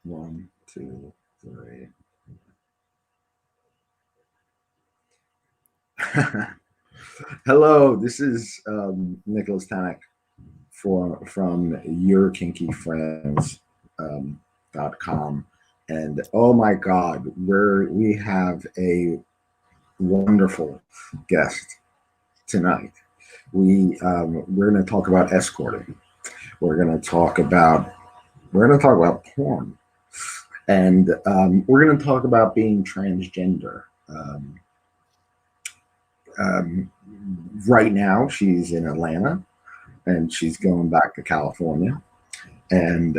One, two, three. Hello, this is Niccholas Tanek from Your Kinky Friends .com, and oh my God, we have a wonderful guest tonight. We're going to talk about escorting. We're going to talk about porn, and we're going to talk about being transgender. Right now, she's in Atlanta, and she's going back to California, and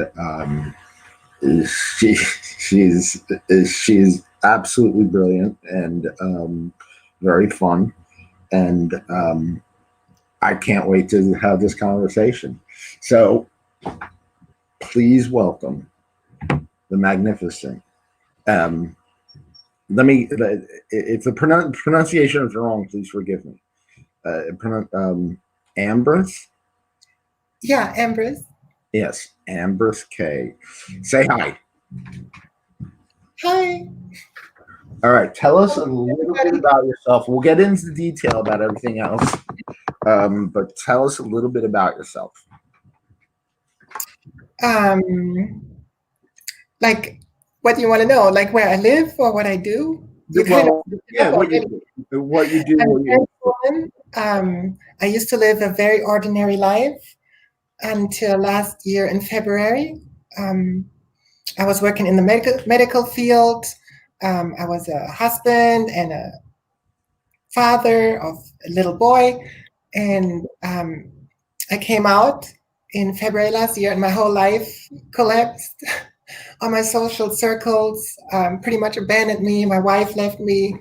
she's absolutely brilliant and very fun, and I can't wait to have this conversation. So please welcome the magnificent. If the pronunciation is wrong, please forgive me. Ambrys? Yeah, Ambrys. Yes, Ambrys K. Say hi. Hi. All right, tell us a little bit about yourself. We'll get into detail about everything else, but tell us a little bit about yourself. Like, what do you want to know? Like where I live or what I do? What you do. I used to live a very ordinary life until last year in February. I was working in the medical field. I was a husband and a father of a little boy, and I came out in February last year, and my whole life collapsed. All my social circles pretty much abandoned me. My wife left me.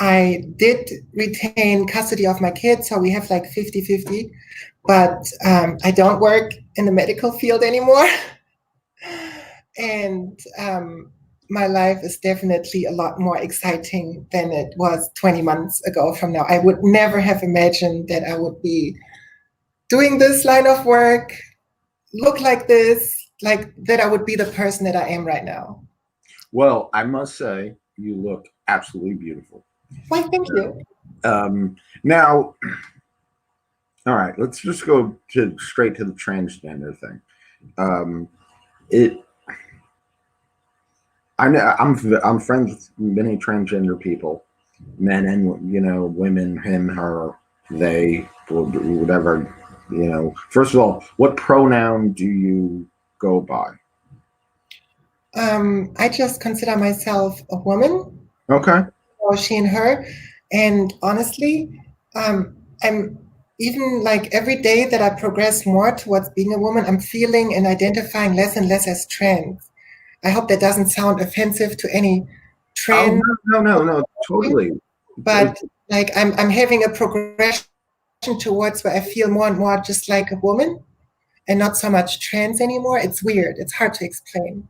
I did retain custody of my kids, so we have like 50-50, but I don't work in the medical field anymore. And my life is definitely a lot more exciting than it was 20 months ago from now. I would never have imagined that I would be doing this line of work, look like this, like that I would be the person that I am right now. Well, I must say, you look absolutely beautiful. Why, thank you. Now, all right, let's just go straight to the transgender thing. I'm friends with many transgender people, men and women, him, her, they, whatever. First of all, what pronoun do you go by? I just consider myself a woman. Okay. Or she and her, and honestly, I'm even like every day that I progress more towards being a woman, I'm feeling and identifying less and less as trans. I hope that doesn't sound offensive to any trans. Oh, no, totally. But like I'm having a progression towards where I feel more and more just like a woman and not so much trans anymore. It's weird. It's hard to explain.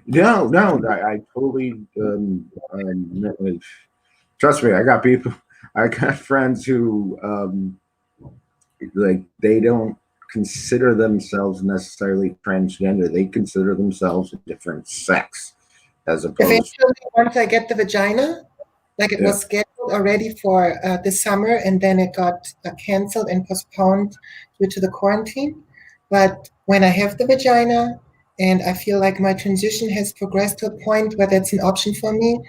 No, I totally trust me. I got friends who like they don't consider themselves necessarily transgender. They consider themselves a different sex, as opposed. Eventually, once I get the vagina, like it was scheduled already for this summer, and then it got canceled and postponed due to the quarantine. But when I have the vagina, and I feel like my transition has progressed to a point where that's an option for me,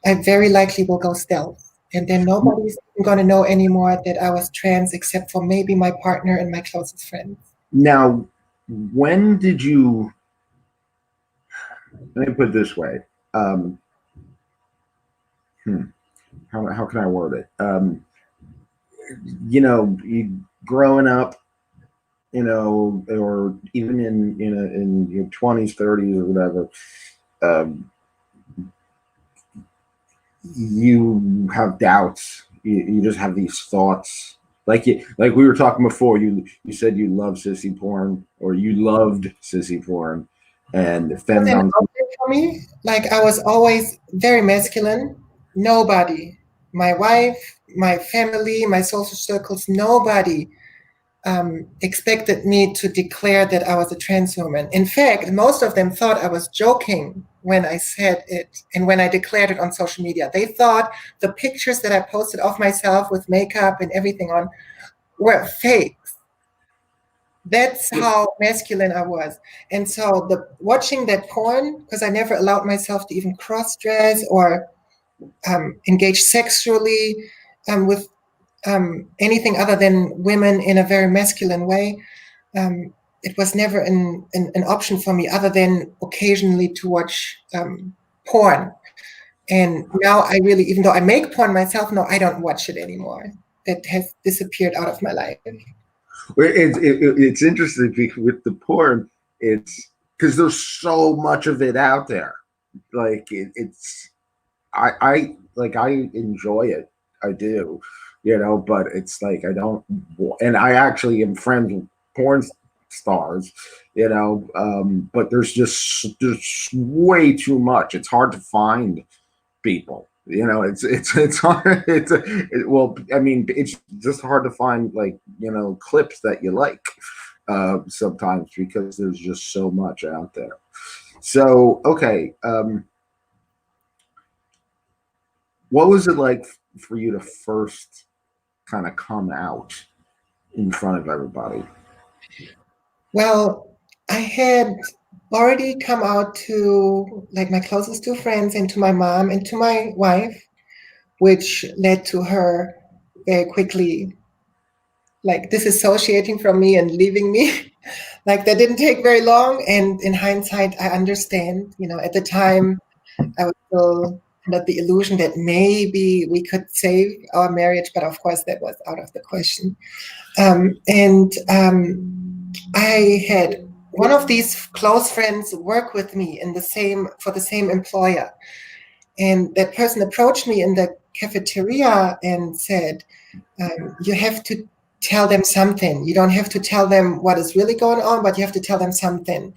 I very likely will go stealth. And then nobody's going to know anymore that I was trans except for maybe my partner and my closest friends. Now, when did you, let me put it this way, how can I word it? Growing up, or even in your 20s, 30s, or whatever, you have doubts. You just have these thoughts. Like we were talking before, you said you love sissy porn, or you loved sissy porn, and for me, like I was always very masculine. Nobody, my wife, my family, my social circles, nobody expected me to declare that I was a trans woman. In fact, most of them thought I was joking when I said it and when I declared it on social media. They thought the pictures that I posted of myself with makeup and everything on were fake. That's how masculine I was. And so watching that porn, because I never allowed myself to even cross-dress or engage sexually with anything other than women in a very masculine way. It was never an option for me other than occasionally to watch porn. And now I really, even though I make porn myself, no, I don't watch it anymore. That has disappeared out of my life. It's interesting because with the porn, it's because there's so much of it out there. Like it's, I like I enjoy it. I do, but it's like I don't, and I actually am friends with porn stars, but there's way too much. It's hard to find people. It's hard. Well, I mean, it's just hard to find like clips that you like sometimes because there's just so much out there. So okay, what was it like for you to first kind of come out in front of everybody? Well, I had already come out to like my closest two friends and to my mom and to my wife, which led to her very quickly like disassociating from me and leaving me. Like that didn't take very long. And in hindsight, I understand, at the time I was still under the illusion that maybe we could save our marriage, but of course that was out of the question. I had one of these close friends work with me for the same employer. And that person approached me in the cafeteria and said, you have to tell them something. You don't have to tell them what is really going on, but you have to tell them something.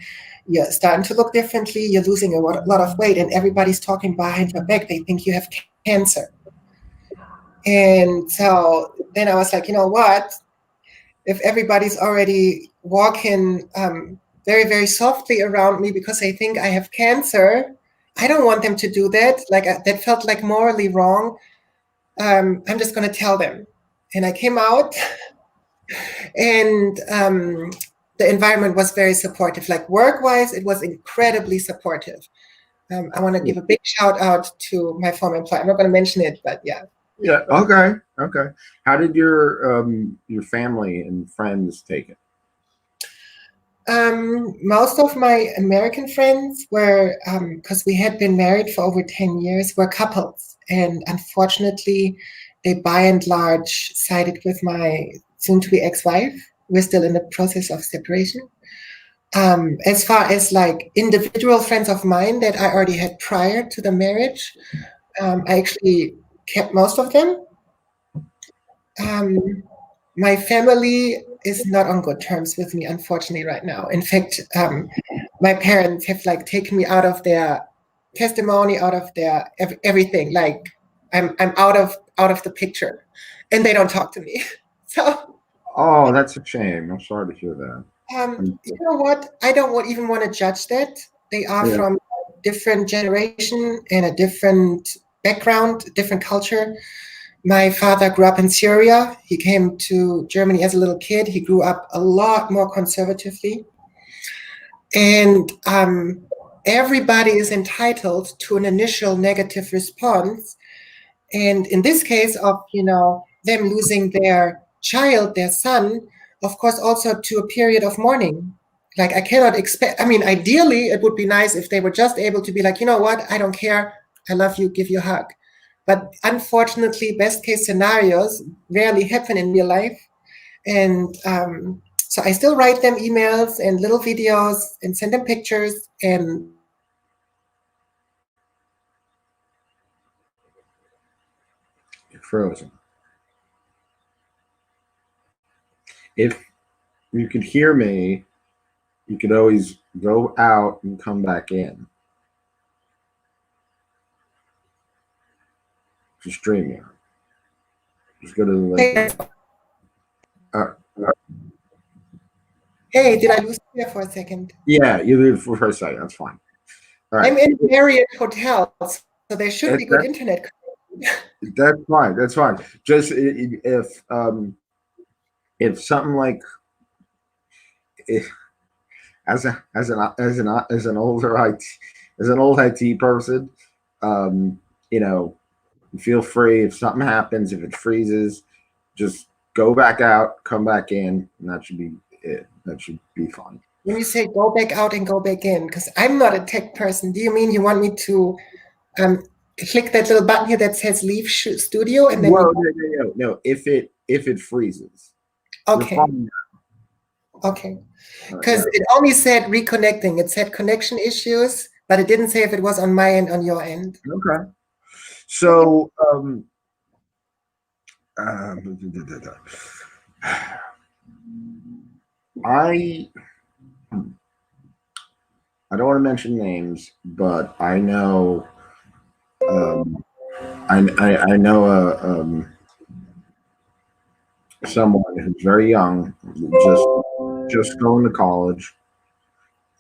You're starting to look differently. You're losing a lot of weight, and everybody's talking behind your back. They think you have cancer. And so then I was like, you know what? If everybody's already walking very, very softly around me because they think I have cancer, I don't want them to do that. Like that felt like morally wrong. I'm just going to tell them. And I came out and the environment was very supportive. Like work-wise, it was incredibly supportive. I want to give a big shout out to my former employer. I'm not going to mention it, but yeah. Yeah. Okay. Okay. How did your family and friends take it? Most of my American friends were, because we had been married for over 10 years, were couples. And unfortunately, they by and large sided with my soon-to-be ex-wife. We're still in the process of separation. As far as like individual friends of mine that I already had prior to the marriage, I actually kept most of them. My family is not on good terms with me, unfortunately, right now. In fact, my parents have like taken me out of their testimony, out of their everything. Like I'm out of the picture, and they don't talk to me. So, Oh, that's a shame. I'm sorry to hear that. you know what? I don't even want to judge that. They are Yeah. from a different generation and a different background, different culture. My father grew up in Syria. He came to Germany as a little kid. He grew up a lot more conservatively. And everybody is entitled to an initial negative response. And in this case of, them losing their child, their son, of course, also to a period of mourning. Like I cannot expect, ideally it would be nice if they were just able to be like, you know what, I don't care. I love you, give you a hug. But unfortunately, best case scenarios rarely happen in real life. And so I still write them emails and little videos and send them pictures. And You're frozen. If you could hear me, you could always go out and come back in. Just stream here. Just go to the link. Hey, did I lose you there for a second? Yeah, you did for a second. That's fine. All right. I'm in Marriott hotels, so there should be good That, internet. that's fine. That's fine. Just if something like if, as an older IT as an old IT person, um, you know, feel free if something happens, if it freezes, just go back out, come back in, and that should be it. That should be fine. When you say go back out and go back in, because I'm not a tech person, do you mean you want me to um, click that little button here that says leave studio and then we Well, no. If it freezes, you're okay, fine. okay. Yeah. Because it only said reconnecting. It said connection issues, but it didn't say if it was on my end, on your end. Okay. Okay. So, I I don't want to mention names, but I know I know someone who's very young, just going to college,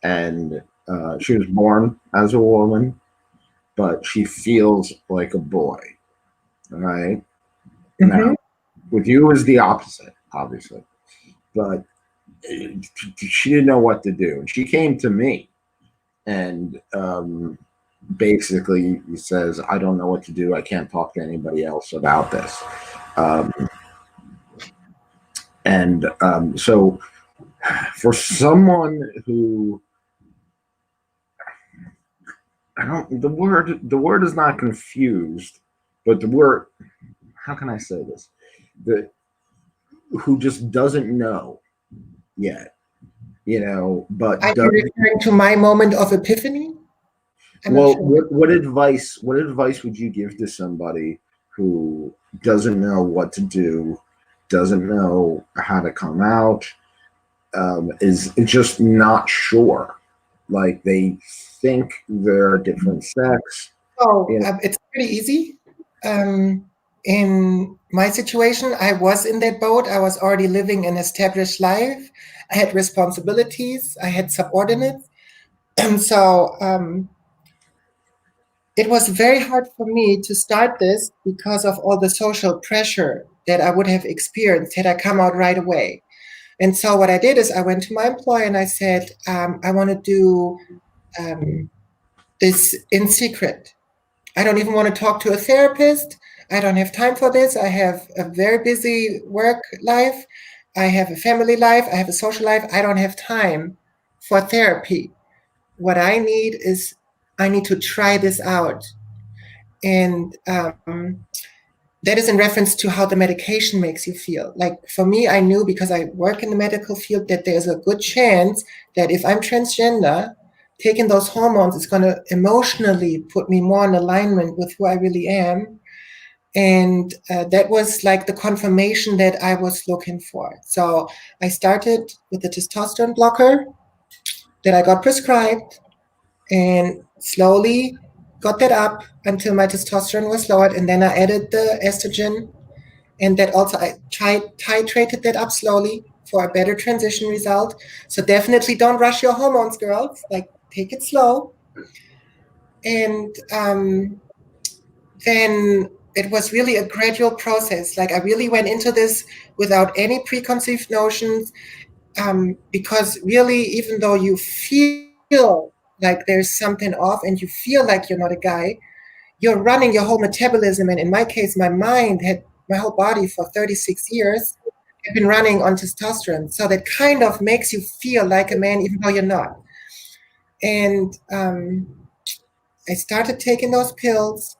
and she was born as a woman, but she feels like a boy. All right. Mm-hmm. Now, with you is the opposite, obviously, but she didn't know what to do. She came to me and basically says, "I don't know what to do. I can't talk to anybody else about this." Um, and so, for someone who I don't, the word is not confused, but the word, how can I say this? The who just doesn't know yet, but Are you does. referring to my moment of epiphany? I'm not Well, sure. what advice would you give to somebody who doesn't know what to do, doesn't know how to come out, is just not sure? Like they think they're a different sex. So You know, it's pretty easy. In my situation, I was in that boat. I was already living an established life. I had responsibilities. I had subordinates. And so it was very hard for me to start this because of all the social pressure that I would have experienced had I come out right away. And so what I did is I went to my employer and I said, I want to do this in secret. I don't even want to talk to a therapist. I don't have time for this. I have a very busy work life. I have a family life. I have a social life. I don't have time for therapy. What I need is I need to try this out. And that is in reference to how the medication makes you feel. Like for me, I knew because I work in the medical field that there's a good chance that if I'm transgender, taking those hormones is going to emotionally put me more in alignment with who I really am. And that was like the confirmation that I was looking for. So I started with the testosterone blocker that I got prescribed and slowly got that up until my testosterone was lowered. And then I added the estrogen and that also I titrated that up slowly for a better transition result. So definitely don't rush your hormones, girls. Like take it slow. And then it was really a gradual process. Like I really went into this without any preconceived notions, because really, even though you feel like there's something off and you feel like you're not a guy, you're running your whole metabolism. And in my case, my mind had my whole body for 36 years had been running on testosterone. So that kind of makes you feel like a man, even though you're not. And I started taking those pills.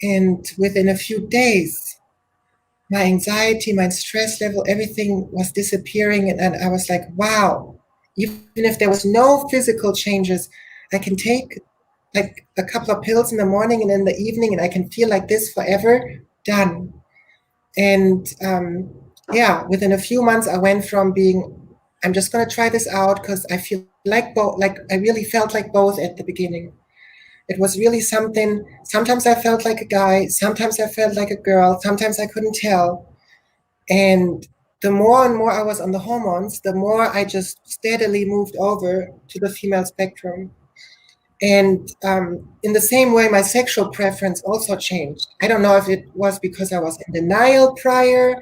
And within a few days, my anxiety, my stress level, everything was disappearing. And I was like, wow, even if there was no physical changes, I can take like a couple of pills in the morning and in the evening, and I can feel like this forever. Done. And yeah, within a few months, I went from being, I'm just going to try this out because I feel like both, like I really felt like both at the beginning. It was really something. Sometimes I felt like a guy, sometimes I felt like a girl, sometimes I couldn't tell. And the more and more I was on the hormones, the more I just steadily moved over to the female spectrum. And in the same way, my sexual preference also changed. I don't know if it was because I was in denial prior.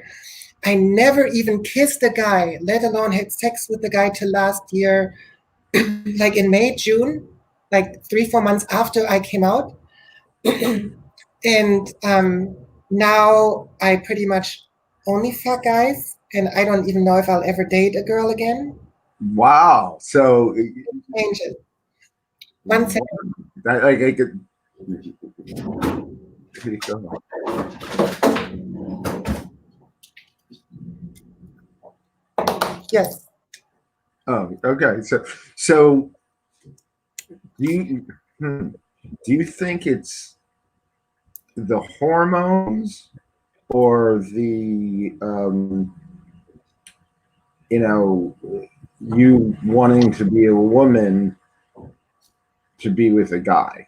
I never even kissed a guy, let alone had sex with the guy till last year, like in May, June, like 3-4 months after I came out. And now I pretty much only fuck guys, and I don't even know if I'll ever date a girl again. Wow. So Change it. One second. I could. Yes. Oh, okay. So do you think it's the hormones or the you wanting to be a woman to be with a guy?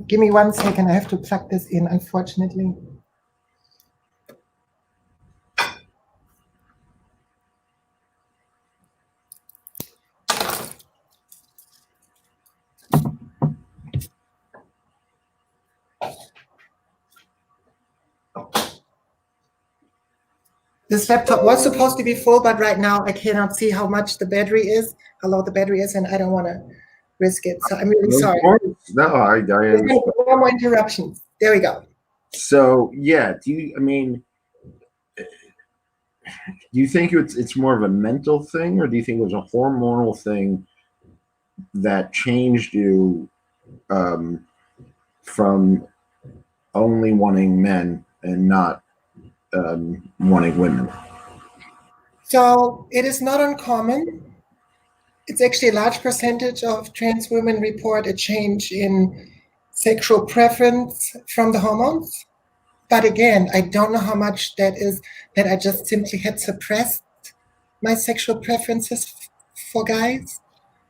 Give me 1 second. I have to plug this in, unfortunately. This laptop was supposed to be full, but right now I cannot see how much the battery is, how low the battery is, and I don't want to risk it. So I'm really sorry. No, I understand. No more interruptions. There we go. So yeah, do you think it's more of a mental thing, or do you think it was a hormonal thing that changed you from only wanting men and not wanting women? So it is not uncommon. It's actually a large percentage of trans women report a change in sexual preference from the hormones. But again, I don't know how much that is that I just simply had suppressed my sexual preferences for guys.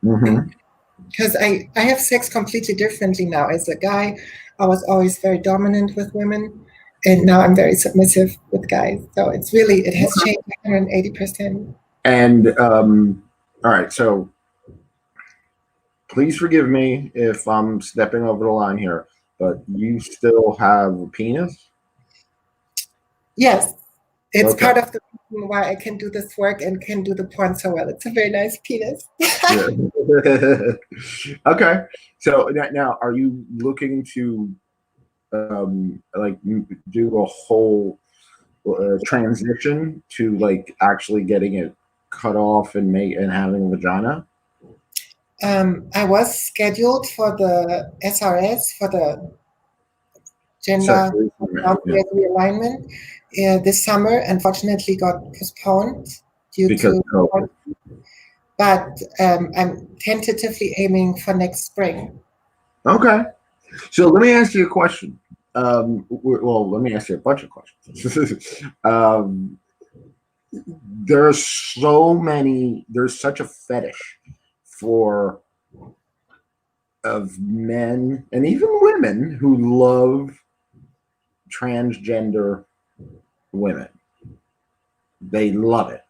Because I have sex completely differently now. As a guy, I was always very dominant with women, and now I'm very submissive with guys. So it has changed 180%. And all right, so please forgive me if I'm stepping over the line here, but you still have a penis? Yes, it's Okay. part of the reason why I can do this work and can do the porn so well. It's a very nice penis. Okay, so now are you looking to like do a whole transition to like actually getting it cut off and having a vagina? I was scheduled for the SRS, for the gender realignment this summer. Unfortunately, got postponed due because to COVID. But I'm tentatively aiming for next spring. Okay, so let me ask you a question. Well, let me ask you a bunch of questions. There's such a fetish for of men and even women who love transgender women. They love it.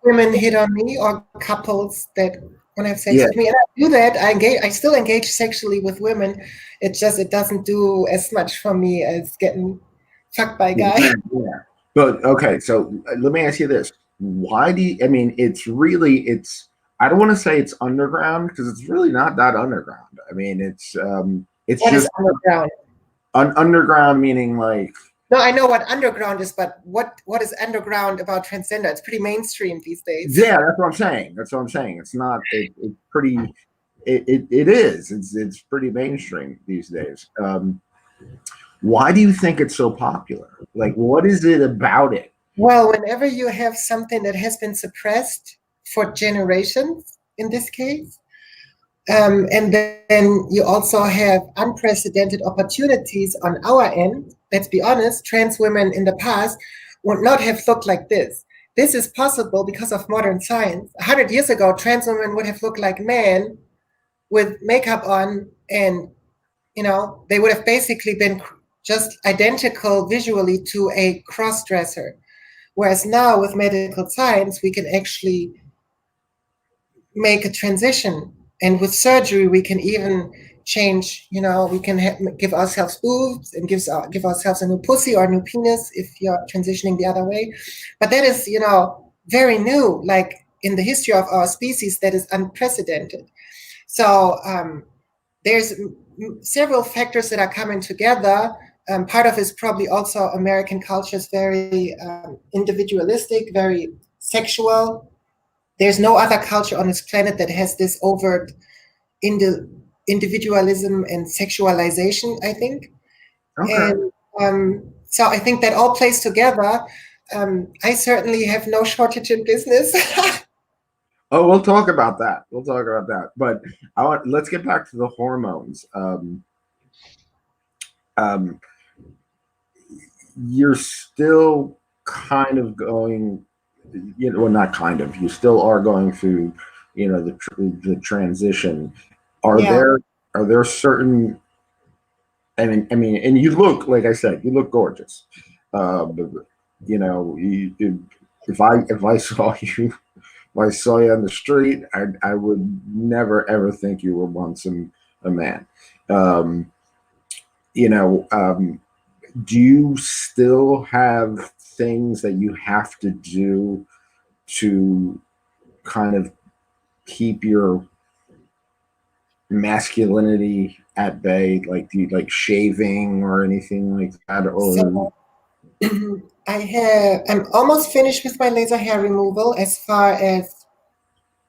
Women hit on me, or couples that want to have sex with me, and I do that. I still engage sexually with women. It doesn't do as much for me as getting fucked by guys. Yeah. But okay, so let me ask you this: why do you? I mean, it's I don't want to say it's underground because it's really not that underground. I mean, it's what just is underground. Underground meaning like. No, I know what underground is, but what is underground about transgender? It's pretty mainstream these days. Yeah, that's what I'm saying. It's not. It's pretty. It is. It's pretty mainstream these days. Why do you think it's so popular? Like, what is it about it? Well, whenever you have something that has been suppressed for generations, in this case, and then you also have unprecedented opportunities on our end. Let's be honest, trans women in the past would not have looked like this. This is possible because of modern science. 100 years ago, trans women would have looked like men with makeup on, and they would have basically been just identical visually to a cross-dresser. Whereas now with medical science, we can actually make a transition. And with surgery, we can even change, we can give ourselves boobs and give ourselves a new pussy or a new penis if you're transitioning the other way. But that is, very new, like in the history of our species, that is unprecedented. So there's several factors that are coming together. Part of it is probably also American culture is very individualistic, very sexual. There's no other culture on this planet that has this overt individualism and sexualization, I think. Okay. And so I think that all plays together. I certainly have no shortage in business. Oh, we'll talk about that. We'll talk about that. But let's get back to the hormones. You're still kind of going, well, not kind of. You still are going through, the transition. Yeah. Are there certain? I mean, and you look, like I said, you look gorgeous. You know, if I saw you, if I saw you on the street, I would never ever think you were once a man. Um, you know, do you still have things that you have to do to kind of keep your masculinity at bay? Like, do you like shaving or anything like that? Or So I'm almost finished with my laser hair removal as far as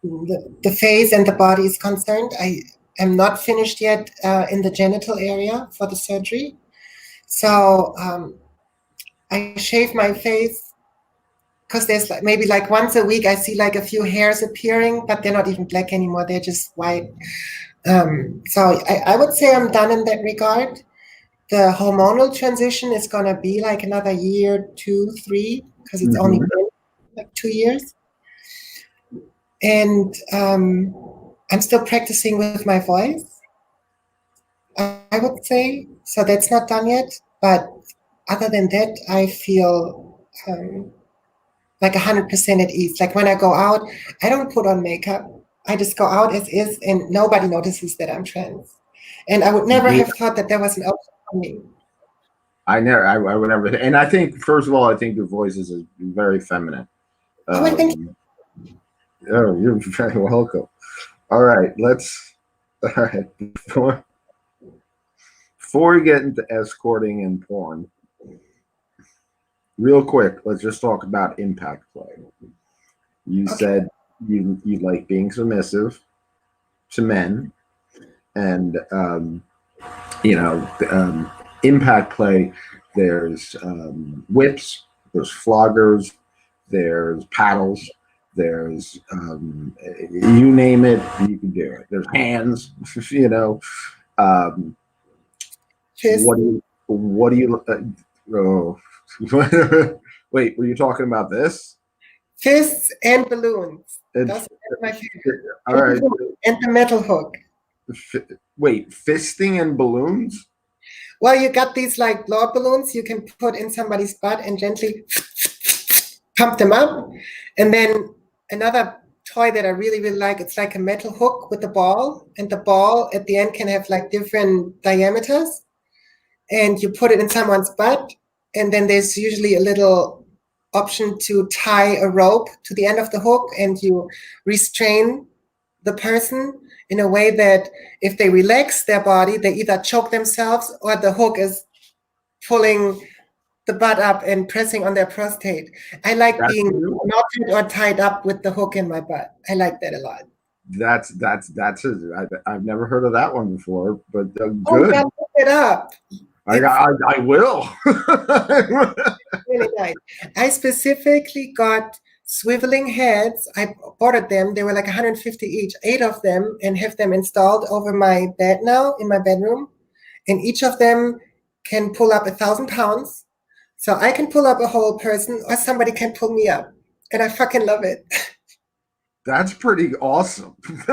the face and the body is concerned. I am not finished yet in the genital area for the surgery. So I shave my face because there's maybe like once a week I see like a few hairs appearing, but they're not even black anymore. They're just white. So I would say I'm done in that regard. The hormonal transition is going to be like another year, 2, 3, because it's only Mhm. been like 2 years. And I'm still practicing with my voice, I would say. So that's not done yet. But other than that, I feel like 100% at ease. Like when I go out, I don't put on makeup. I just go out as is, and nobody notices that I'm trans. And I would never Me, have thought that there was an option for me. I would never, and I think first of all, I think your voice is very feminine. Oh, I think Um, oh, you're very welcome. All right, all right, before we get into escorting and porn, real quick, let's just talk about impact play. You okay. said you like being submissive to men, and you know, impact play. There's whips, there's floggers, there's paddles, there's you name it, you can do it. There's hands, you know. Um, Fist, what do you? Oh, wait, were you talking about this? fists and balloons. It's That's my favorite. all And the right. hook, and the metal hook. Wait, fisting and balloons? Well, you got these like blow balloons you can put in somebody's butt and gently pump them up. And then another toy that I really, really like, it's like a metal hook with a ball, and the ball at the end can have like different diameters. And you put it in someone's butt, and then there's usually a little option to tie a rope to the end of the hook, and you restrain the person in a way that if they relax their body, they either choke themselves or the hook is pulling the butt up and pressing on their prostate. I like That's being new. knotted or tied up with the hook in my butt. I like that a lot. That's it. I've never heard of that one before, but Oh, you good. gotta look it up. It's I will. really nice. I specifically got swiveling heads. I ordered them. They were like 150 each, 8 of them, and have them installed over my bed now in my bedroom. And each of them can pull up 1,000 pounds. So I can pull up a whole person, or somebody can pull me up. And I fucking love it. That's pretty awesome. It's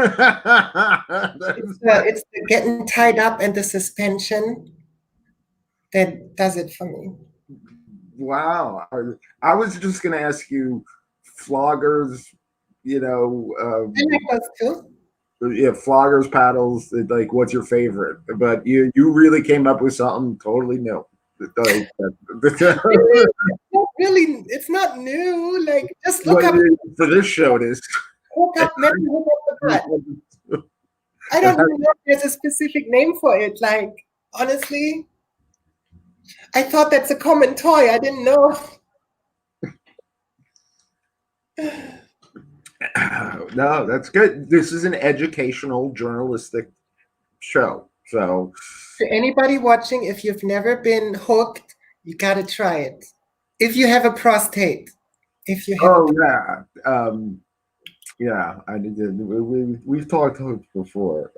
the getting tied up and the suspension. that does it for me. Wow. I was just going to ask you, floggers, you know, I like those too. yeah, floggers, paddles, like what's your favorite? But you really came up with something totally new. Like, Really? Really, it's not new. Like, just well, for this show, it is. look up mental hook up the butt. I don't even know if there's a specific name for it. Like, honestly, I thought that's a common toy. I didn't know. No, that's good. This is an educational, journalistic show. So, To anybody watching, if you've never been hooked, you gotta try it. If you have a prostate, if you have a oh yeah, yeah, I did. We've talked before.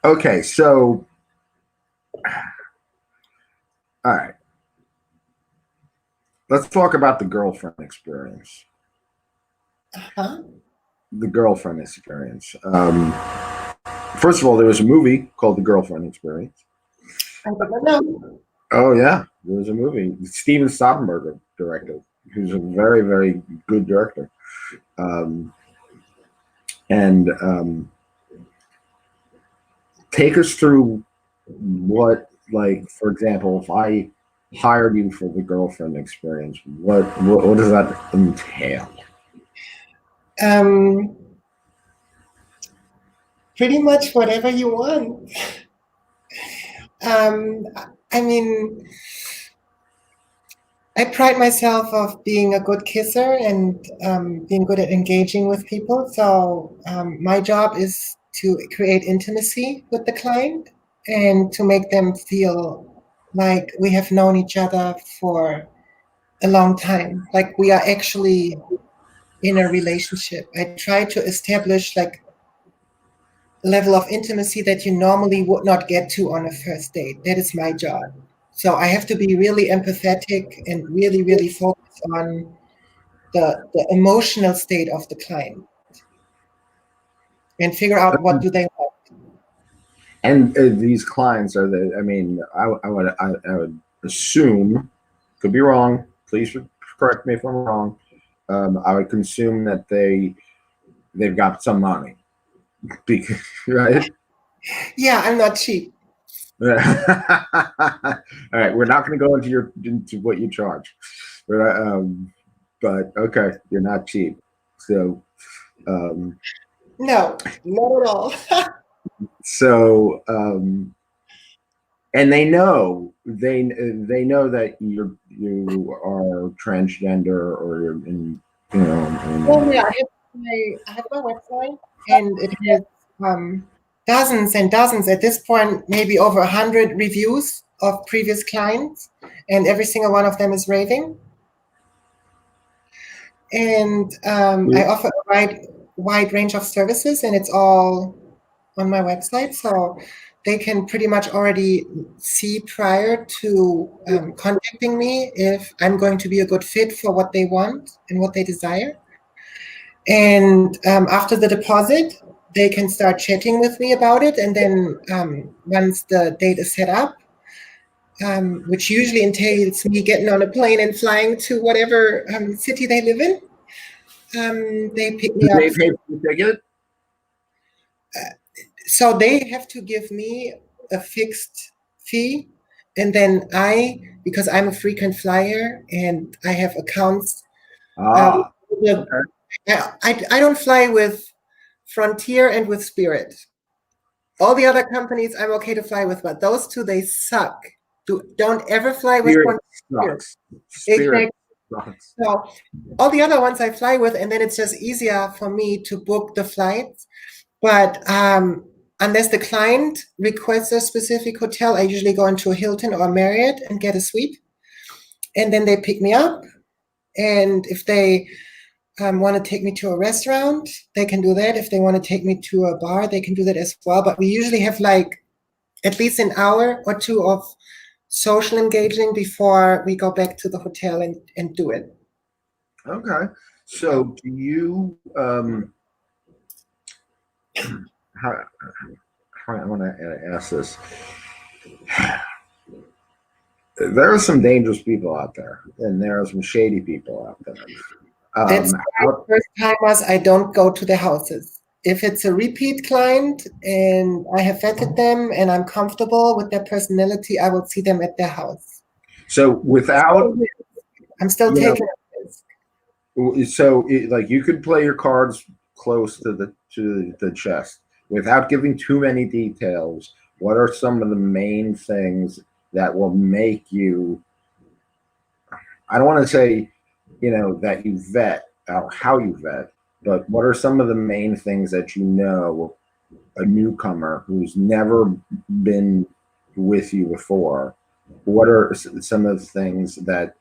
Okay, so all right, let's talk about the girlfriend experience. huh? The girlfriend experience. First of all, there was a movie called The Girlfriend Experience. I don't know. Oh yeah, there was a movie. Steven Soderbergh directed, who's a very, very good director. Um, and take us through what, like, for example, if I hired you for the girlfriend experience, what does that entail? Um, Pretty much whatever you want. Um, I mean, I pride myself of being a good kisser and being good at engaging with people. So my job is to create intimacy with the client and to make them feel like we have known each other for a long time, like we are actually in a relationship. I try to establish like a level of intimacy that you normally would not get to on a first date. That is my job. So I have to be really empathetic and really, really focus on the emotional state of the client and figure out what do they want. And these clients are the. I mean, I would assume, could be wrong. Please correct me if I'm wrong. I would consume that they've got some money, because, right? Yeah, I'm not cheap. All right, we're not going to go into what you charge, but okay, you're not cheap. So, um, No, not at all. so, and they know that you are transgender, or you're in, you know, Well, yeah, I have my website and it has dozens and dozens, at this point, maybe over 100 reviews of previous clients, and every single one of them is raving. And I offer a wide range of services, and it's all on my website. So they can pretty much already see prior to contacting me if I'm going to be a good fit for what they want and what they desire. And after the deposit, they can start chatting with me about it. And then once the date is set up, which usually entails me getting on a plane and flying to whatever city they live in, they pick do me up. they pay for the ticket? So they have to give me a fixed fee. And then because I'm a frequent flyer and I have accounts, Ah, the- okay. I don't fly with Frontier and with Spirit. All the other companies I'm okay to fly with, but those two, they suck. Don't ever fly with Spirit Frontier. sucks. Spirit Exactly. sucks. So all the other ones I fly with, and then it's just easier for me to book the flights. But unless the client requests a specific hotel, I usually go into a Hilton or a Marriott and get a suite. And then they pick me up. And if they want to take me to a restaurant, they can do that. If they want to take me to a bar, they can do that as well. But we usually have like at least an hour or two of social engaging before we go back to the hotel and do it. Okay. So do you how I want to ask this. there are some dangerous people out there, and there are some shady people out there. That's why Out, first timers, I don't go to the houses. If it's a repeat client and I have vetted them and I'm comfortable with their personality, I will see them at their house. so without, I'm still you taking know, a risk. like you could play your cards close to the chest without giving too many details. What are some of the main things that will make you? I don't want to say, that you vet or how you vet, but what are some of the main things that a newcomer who's never been with you before? What are some of the things that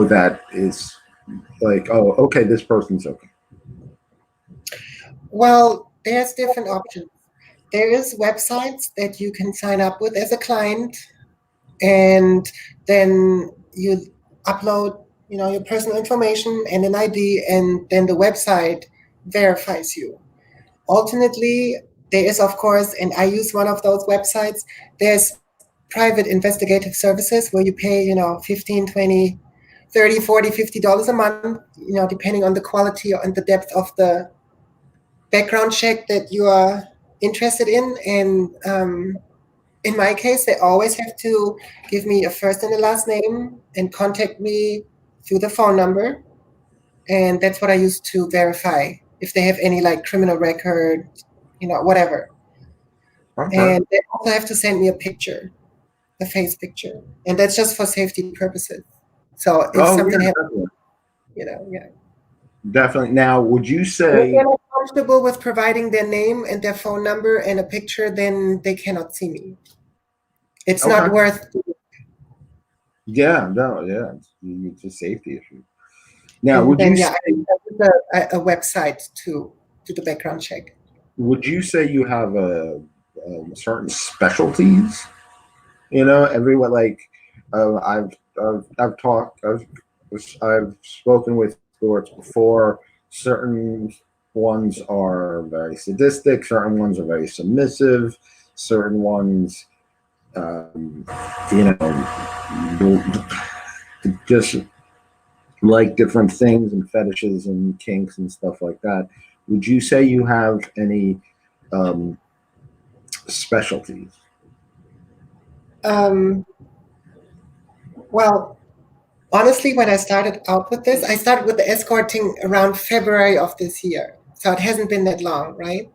that is like, oh, okay, this person's okay. Well, there's different options. There is websites that you can sign up with as a client, and then you upload, your personal information and an ID, and then the website verifies you. Alternately, there is, of course, and I use one of those websites, there's private investigative services where you pay, 15, 20, 30, 40, $50 a month, depending on the quality and the depth of the background check that you are interested in. And in my case, they always have to give me a first and a last name and contact me through the phone number. And that's what I use to verify if they have any like criminal record, whatever. Okay. And they also have to send me a picture, a face picture. And that's just for safety purposes. So if Oh, something yeah, happens, definitely. yeah. Definitely. Now, would you And if say? they're not comfortable with providing their name and their phone number and a picture, then they cannot see me. It's Okay. not worth. Yeah, no, yeah, it's a safety issue. Now, And would then, you yeah, I say use a website to do the background check. would you say you have certain specialties? Everyone like I've talked I've spoken with escorts before. Certain ones are very sadistic. Certain ones are very submissive. Certain ones, um, you know, just like different things and fetishes and kinks and stuff like that. Would you say you have any um, specialties? Um, well, honestly, when I started out with this, I started with the escorting around February of this year. So it hasn't been that long, right?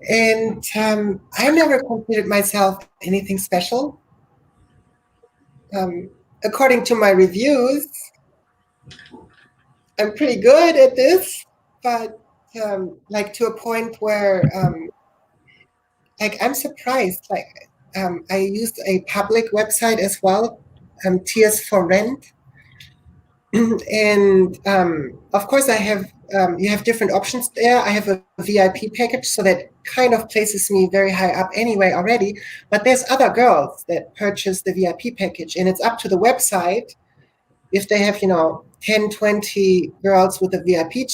And I never considered myself anything special. Um, According to my reviews, I'm pretty good at this, but like to a point where like I'm surprised. Like I used a public website as well, Tears for Rent, and of course I have you have different options there. I have a VIP package, so that kind of places me very high up anyway already. But there's other girls that purchase the VIP package, and it's up to the website if they have 10, 20 girls with a VIP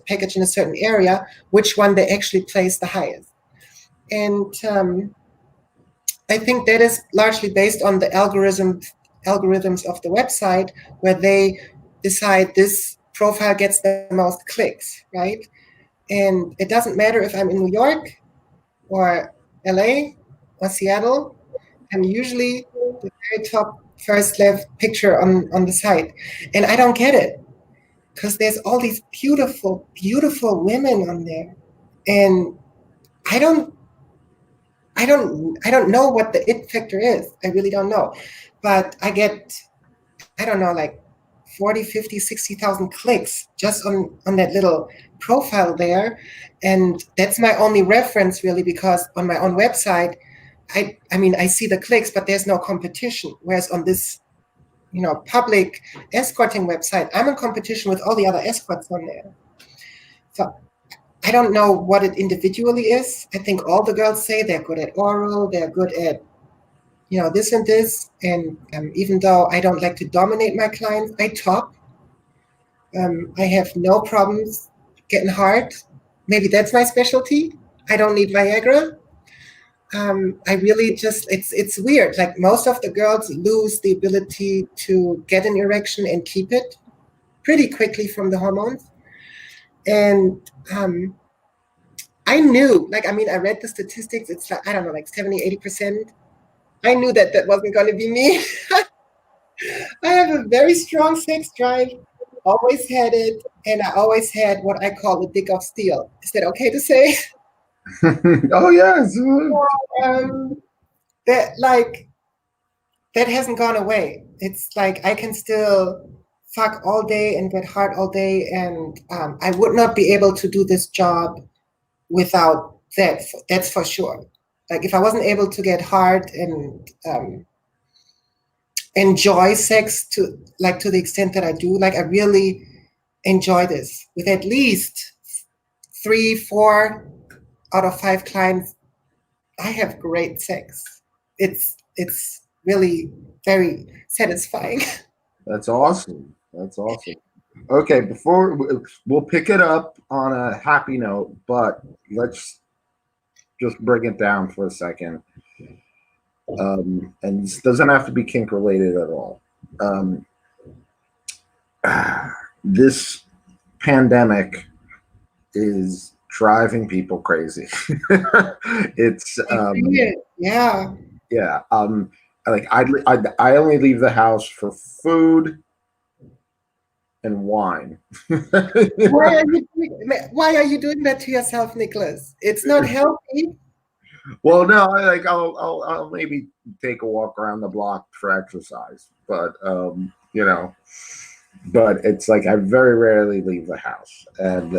package in a certain area, which one they actually place the highest. And I think that is largely based on the algorithms of the website, where they decide this profile gets the most clicks, right? And it doesn't matter if I'm in New York or LA or Seattle, I'm usually the very top first left picture on the site. And I don't get it, because there's all these beautiful, beautiful women on there. And I don't I don't know what the it factor is. I really don't know. But I get, I don't know, like 40, 50, 60,000 clicks just on that little profile there. And that's my only reference really, because on my own website, I mean, I see the clicks, but there's no competition. Whereas on this, public escorting website, I'm in competition with all the other escorts on there. So I don't know what it individually is. I think all the girls say they're good at oral, they're good at, this and this. And even though I don't like to dominate my clients, I top. I have no problems getting hard. Maybe that's my specialty. I don't need Viagra. I really just, it's weird. Like most of the girls lose the ability to get an erection and keep it pretty quickly from the hormones. And I knew, like, I mean, I read the statistics. It's like, I don't know, like 70, 80%. I knew that that wasn't going to be me. I have a very strong sex drive, always had it. And I always had what I call the dick of steel. Is that okay to say? Oh yes. Um, that like that hasn't gone away. It's like I can still fuck all day and get hard all day, and I would not be able to do this job without that. That's for sure. Like if I wasn't able to get hard and enjoy sex to the extent that I do, like I really enjoy this. With at least 3, 4 out of 5 clients, I have great sex. It's really very satisfying. That's awesome. That's awesome. Okay, before we'll pick it up on a happy note, but let's just bring it down for a second. And this doesn't have to be kink related at all. This pandemic is driving people crazy. It's Yeah. yeah. Like I only leave the house for food and wine. Why are you doing that to yourself, Niccholas? It's not healthy. Well, no, I'll maybe take a walk around the block for exercise, but you know, but it's like I very rarely leave the house, and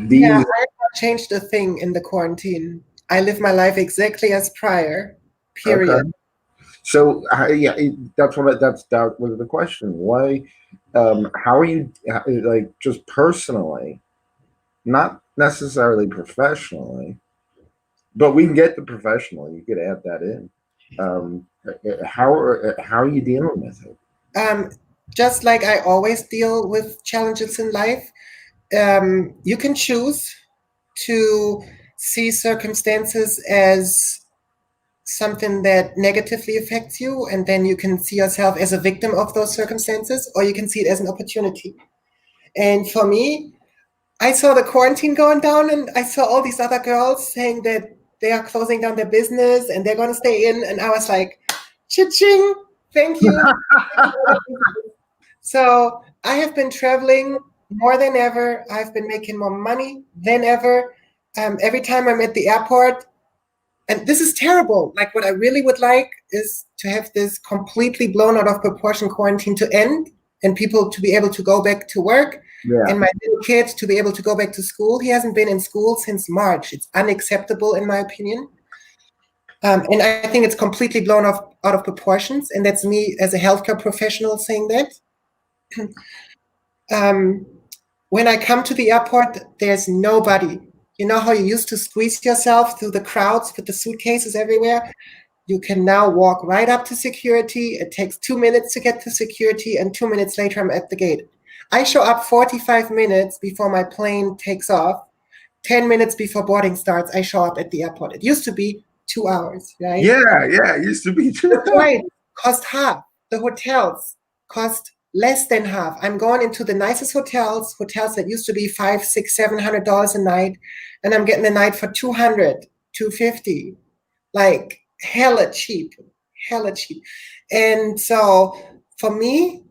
these. Yeah, I have not changed a thing in the quarantine. I live my life exactly as prior. Period. Okay. So yeah, that was the question. Why? How are you like just personally, not necessarily professionally, but we can get the professional. You could add that in. How are you dealing with it? Just like I always deal with challenges in life, you can choose to see circumstances as something that negatively affects you, and then you can see yourself as a victim of those circumstances, or you can see it as an opportunity. And for me, I saw the quarantine going down, and I saw all these other girls saying that they are closing down their business and they're going to stay in. And I was like, cha-ching, thank you. So I have been traveling more than ever. I've been making more money than ever. Every time I'm at the airport, and this is terrible. Like what I really would like is to have this completely blown out of proportion quarantine to end and people to be able to go back to work. Yeah. And my little kid to be able to go back to school. He hasn't been in school since March. It's unacceptable in my opinion. And I think it's completely blown out of proportions. And that's me as a healthcare professional saying that. When I come to the airport, there's nobody. You know how you used to squeeze yourself through the crowds with the suitcases everywhere? You can now walk right up to security. It takes 2 minutes to get to security, and 2 minutes later, I'm at the gate. I show up 45 minutes before my plane takes off. 10 minutes before boarding starts, I show up at the airport. It used to be 2 hours, right? Yeah, it used to be 2 hours. Right, cost half. The hotels cost less than half. I'm going into the nicest hotels that used to be $500, $600, $700 a night, and I'm getting a night for $200, $250, like hella cheap. And so for me,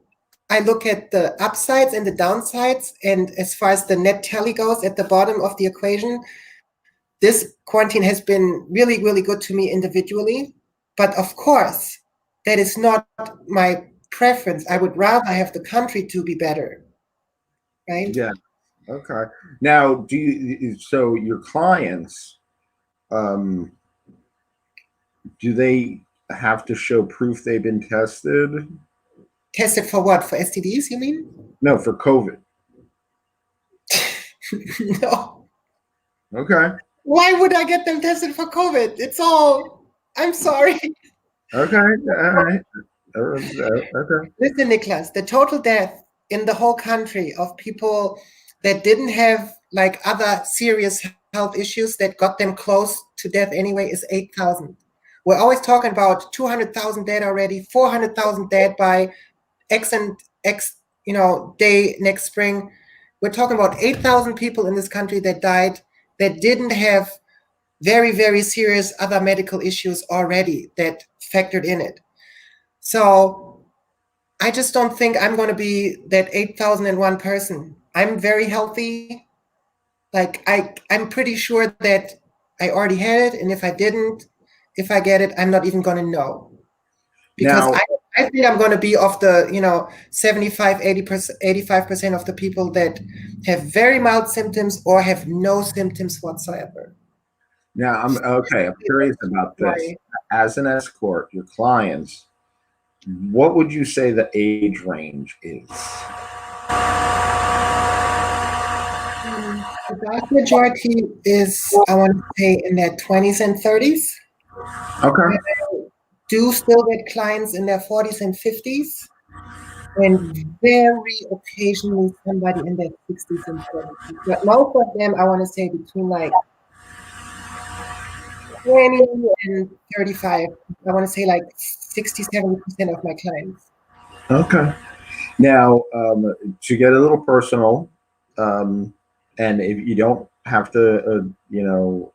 I look at the upsides and the downsides, and as far as the net tally goes at the bottom of the equation, this quarantine has been really, really good to me individually. But of course, that is not my preference. I would rather have the country to be better, right? Yeah. Okay. Now, so your clients, do they have to show proof they've been tested? Tested for what? For STDs, you mean? No, for COVID. No. Okay. Why would I get them tested for COVID? It's all, I'm sorry. Okay. All right. Okay. Listen, Niccholas, the total death in the whole country of people that didn't have like other serious health issues that got them close to death anyway is 8,000. We're always talking about 200,000 dead already, 400,000 dead by X and X, day next spring. We're talking about 8,000 people in this country that died that didn't have very, very serious other medical issues already that factored in it. So I just don't think I'm going to be that 8,001 person. I'm very healthy. Like I'm pretty sure that I already had it. And if I didn't, if I get it, I'm not even going to know. Because Now, I think I'm going to be of the, 75, 80%, 85% of the people that have very mild symptoms or have no symptoms whatsoever. now I'm okay. I'm curious about this. As an escort, your clients, what would you say the age range is? The vast majority is, I want to say, in their 20s and 30s. Okay. Do still get clients in their 40s and 50s, and very occasionally somebody in their 60s and 70s. But most of them, I want to say, between like 20 and 35. I want to say like 60, 70% of my clients. Okay. Now, to get a little personal, and if you don't have to,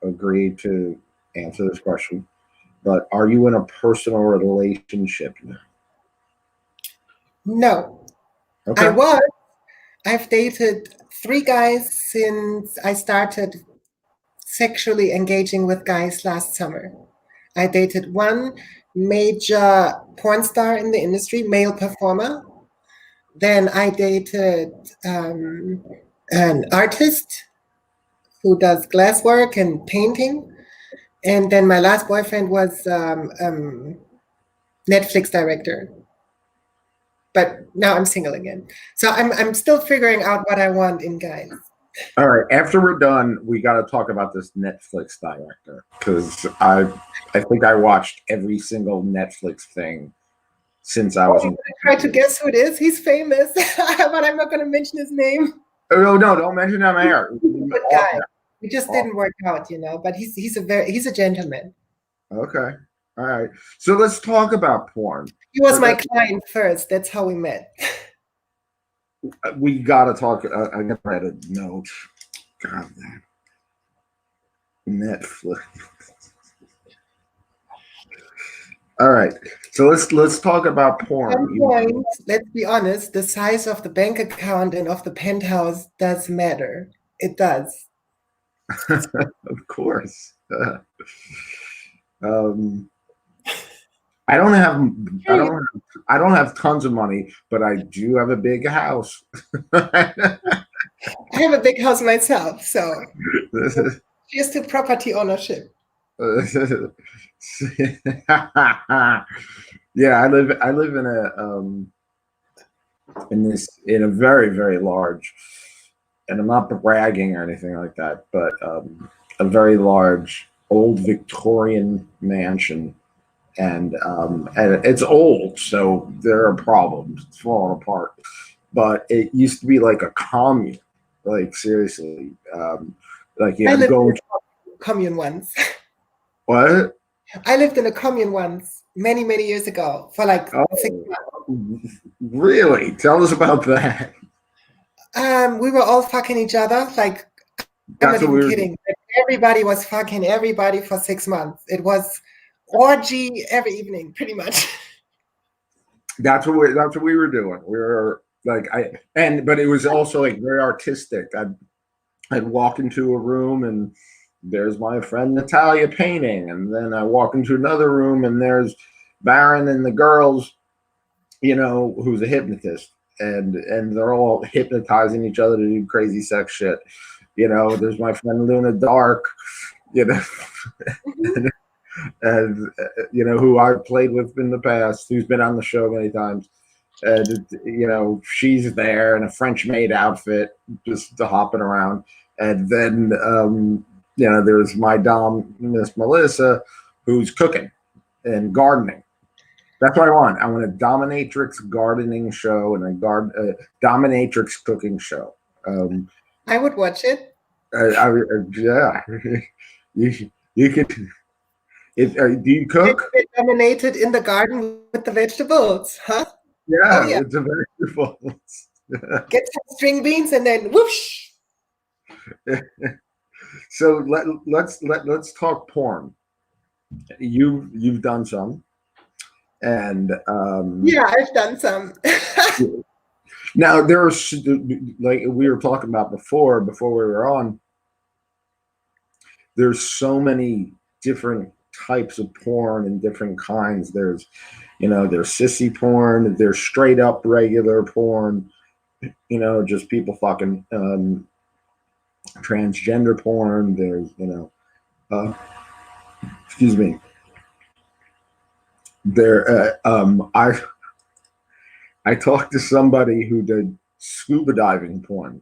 agree to answer this question, but are you in a personal relationship now? No. Okay. I've dated 3 guys since I started sexually engaging with guys last summer. I dated one major porn star in the industry, male performer. Then I dated an artist who does glasswork and painting. And then my last boyfriend was Netflix director. But now I'm single again. So I'm still figuring out what I want in guys. All right. After we're done, we got to talk about this Netflix director because I think I watched every single Netflix thing since I was. Try to guess who it is. He's famous, but I'm not going to mention his name. Oh no! Don't mention him here. Good guy. It just didn't work out, But he's a gentleman. Okay. All right. So let's talk about porn. He was my client first. That's how we met. We gotta talk. I gotta write a note. God damn. Netflix. All right. So let's talk about porn. At some point, let's be honest, the size of the bank account and of the penthouse does matter. It does. Of course. I don't have tons of money, but I do have a big house. I have a big house myself, so just to property ownership. Yeah, I live in a very, very large, and I'm not bragging or anything like that, but a very large old Victorian mansion. And it's old, so there are problems. It's falling apart. But it used to be like a commune, like seriously. Like you had to go in a commune once. What? I lived in a commune once, many, many years ago, for like 6 months. Really? Tell us about that. We were all fucking each other. Like, I'm not even kidding. Everybody was fucking everybody for 6 months. It was orgy every evening, pretty much. That's what we were doing. We were like but it was also like very artistic. I'd walk into a room and there's my friend Natalia painting, and then I walk into another room and there's Baron and the girls, who's a hypnotist, and they're all hypnotizing each other to do crazy sex shit. There's my friend Luna Dark, and who I've played with in the past, who's been on the show many times, and she's there in a French maid outfit, just hopping around, and then there's my dom, Miss Melissa, who's cooking and gardening. That's what I want. I want a dominatrix gardening show and a dominatrix cooking show. I would watch it. Yeah, you could. If do you cook? Get dominated in the garden with the vegetables, huh? Oh Yeah, yeah. with the vegetables. Get some string beans and then whoosh. So let's talk porn. You've done some, and Yeah, I've done some. now there's like we were talking about before we were on. There's so many different types of porn and different kinds. There's sissy porn. There's straight up regular porn. Just people fucking transgender porn. There's uh, excuse me. I talked to somebody who did scuba diving porn.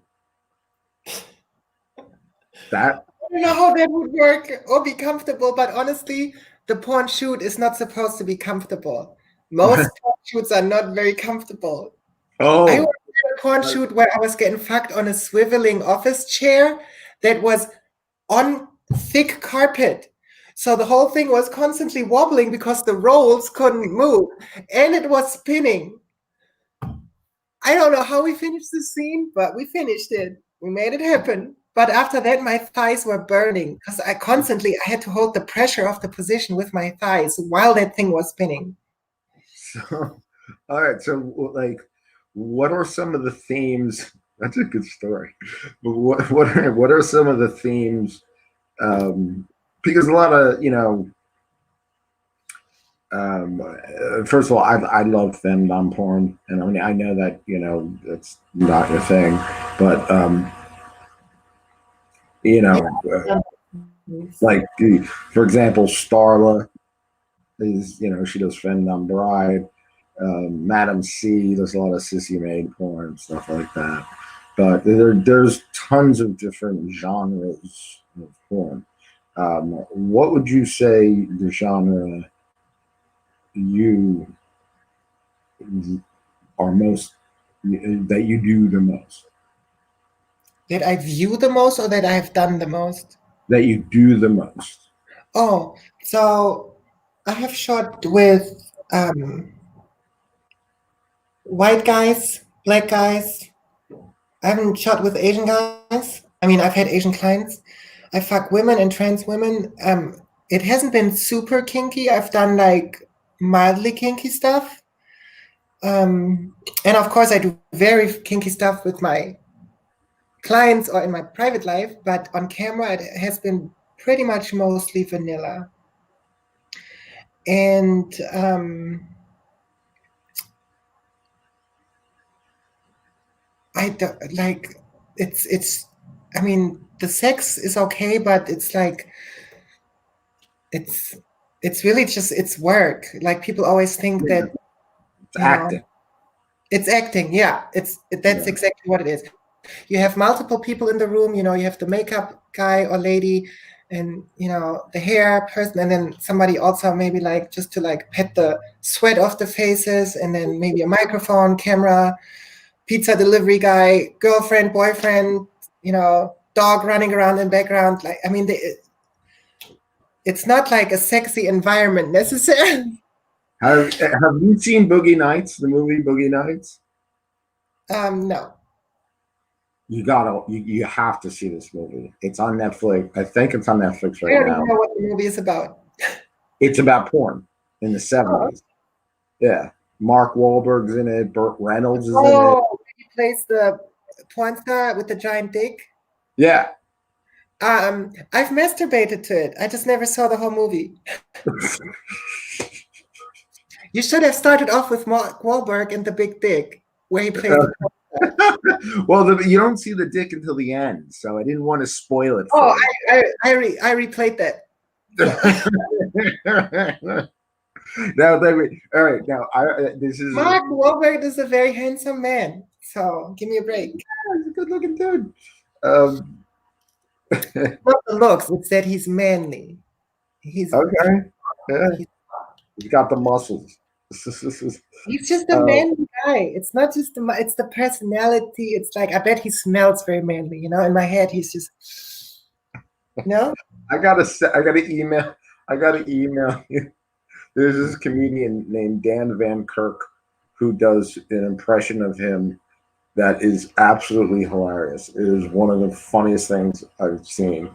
That I don't know how that would work or be comfortable, but honestly, the porn shoot is not supposed to be comfortable. Most porn shoots are not very comfortable. I oh was in a porn shoot where I was getting fucked on a swiveling office chair that was on thick carpet. So the whole thing was constantly wobbling because the rolls couldn't move and it was spinning. I don't know how we finished the scene, but we finished it. We made it happen. But after that, my thighs were burning because I had to hold the pressure of the position with my thighs while that thing was spinning. so all right. So like, what are some of the themes? That's a good story. But what are some of the themes? Because a lot of first of all, I love femdom porn, and I mean I know that it's not your thing, but you know, uh, like for example, Starla is she does femdom bride. Madam C does a lot of sissy maid porn and stuff like that. But there's tons of different genres of porn. What would you say the genre you are most that you do the most? That I view the most or that I have done the most? That you do the most. Oh, so I have shot with white guys, black guys. I haven't shot with Asian guys. I mean, I've had Asian clients. I fuck women and trans women. It hasn't been super kinky. I've done like mildly kinky stuff. And of course, I do very kinky stuff with my clients or in my private life, but on camera, it has been pretty much mostly vanilla. And I don't like it's I mean the sex is okay, but it's like it's it's really just it's work. Like people always think that It's acting. it's acting. Yeah, that's Yeah. exactly what it is. You have multiple people in the room. You have the makeup guy or lady, and the hair person, and then somebody also maybe like just to like pet the sweat off the faces, and then maybe a microphone, camera, pizza delivery guy, girlfriend, boyfriend, dog running around in background. Like, I mean, it's not like a sexy environment necessarily. Have you seen Boogie Nights, the movie Boogie Nights? No. You have to see this movie. It's on Netflix. I think it's on Netflix I right don't now. even know what the movie is about. It's about porn in the Oh, 70s. Yeah. Mark Wahlberg's in it. Burt Reynolds is in it. oh, he plays the porn star with the giant dick. Yeah. I've masturbated to it. I just never saw the whole movie. You should have started off with Mark Wahlberg and the big dick, where he plays the porn star. Well, you don't see the dick until the end, so I didn't want to spoil it Oh, for I replayed that. you. Now, all right. Now, this is Mark Wahlberg is a very handsome man, so give me a break. he's a good-looking dude. Not the looks; it's that he's manly. He's Okay. Yeah, he's got the muscles. he's just a manly guy. It's not just it's the personality. It's like I bet he smells very manly. In my head, he's just No? I gotta email. I gotta email you. There's this comedian named Dan Van Kirk who does an impression of him that is absolutely hilarious. It is one of the funniest things I've seen.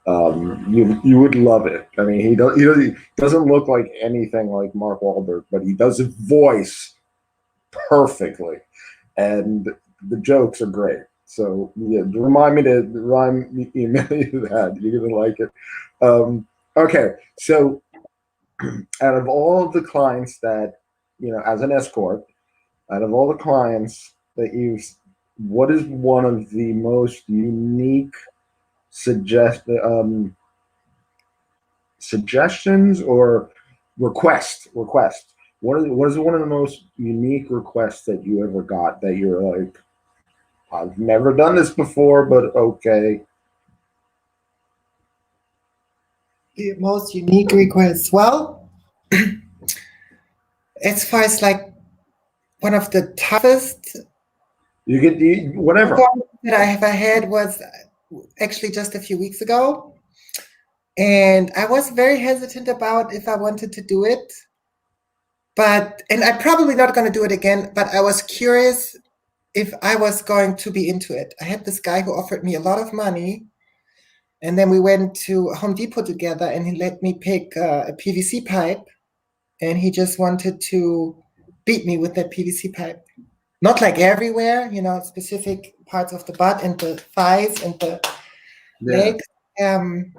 You would love it. I mean, he doesn't look like anything like Mark Wahlberg, but he does his voice perfectly, and the jokes are great. So yeah, remind me email you that. You're gonna like it. Okay, so out of all of the clients that as an escort, out of all the clients that you've, what is one of the most unique suggestions or request? What is one of the most unique requests that you ever got that you're like, I've never done this before, but okay. The most unique request. Well, as far as like one of the toughest You get whatever. that I ever had was actually just a few weeks ago. And I was very hesitant about if I wanted to do it. And I'm probably not going to do it again, but I was curious if I was going to be into it. I had this guy who offered me a lot of money. And then we went to Home Depot together and he let me pick a PVC pipe. And he just wanted to beat me with that PVC pipe. Not like everywhere, specific parts of the butt and the thighs and the legs. And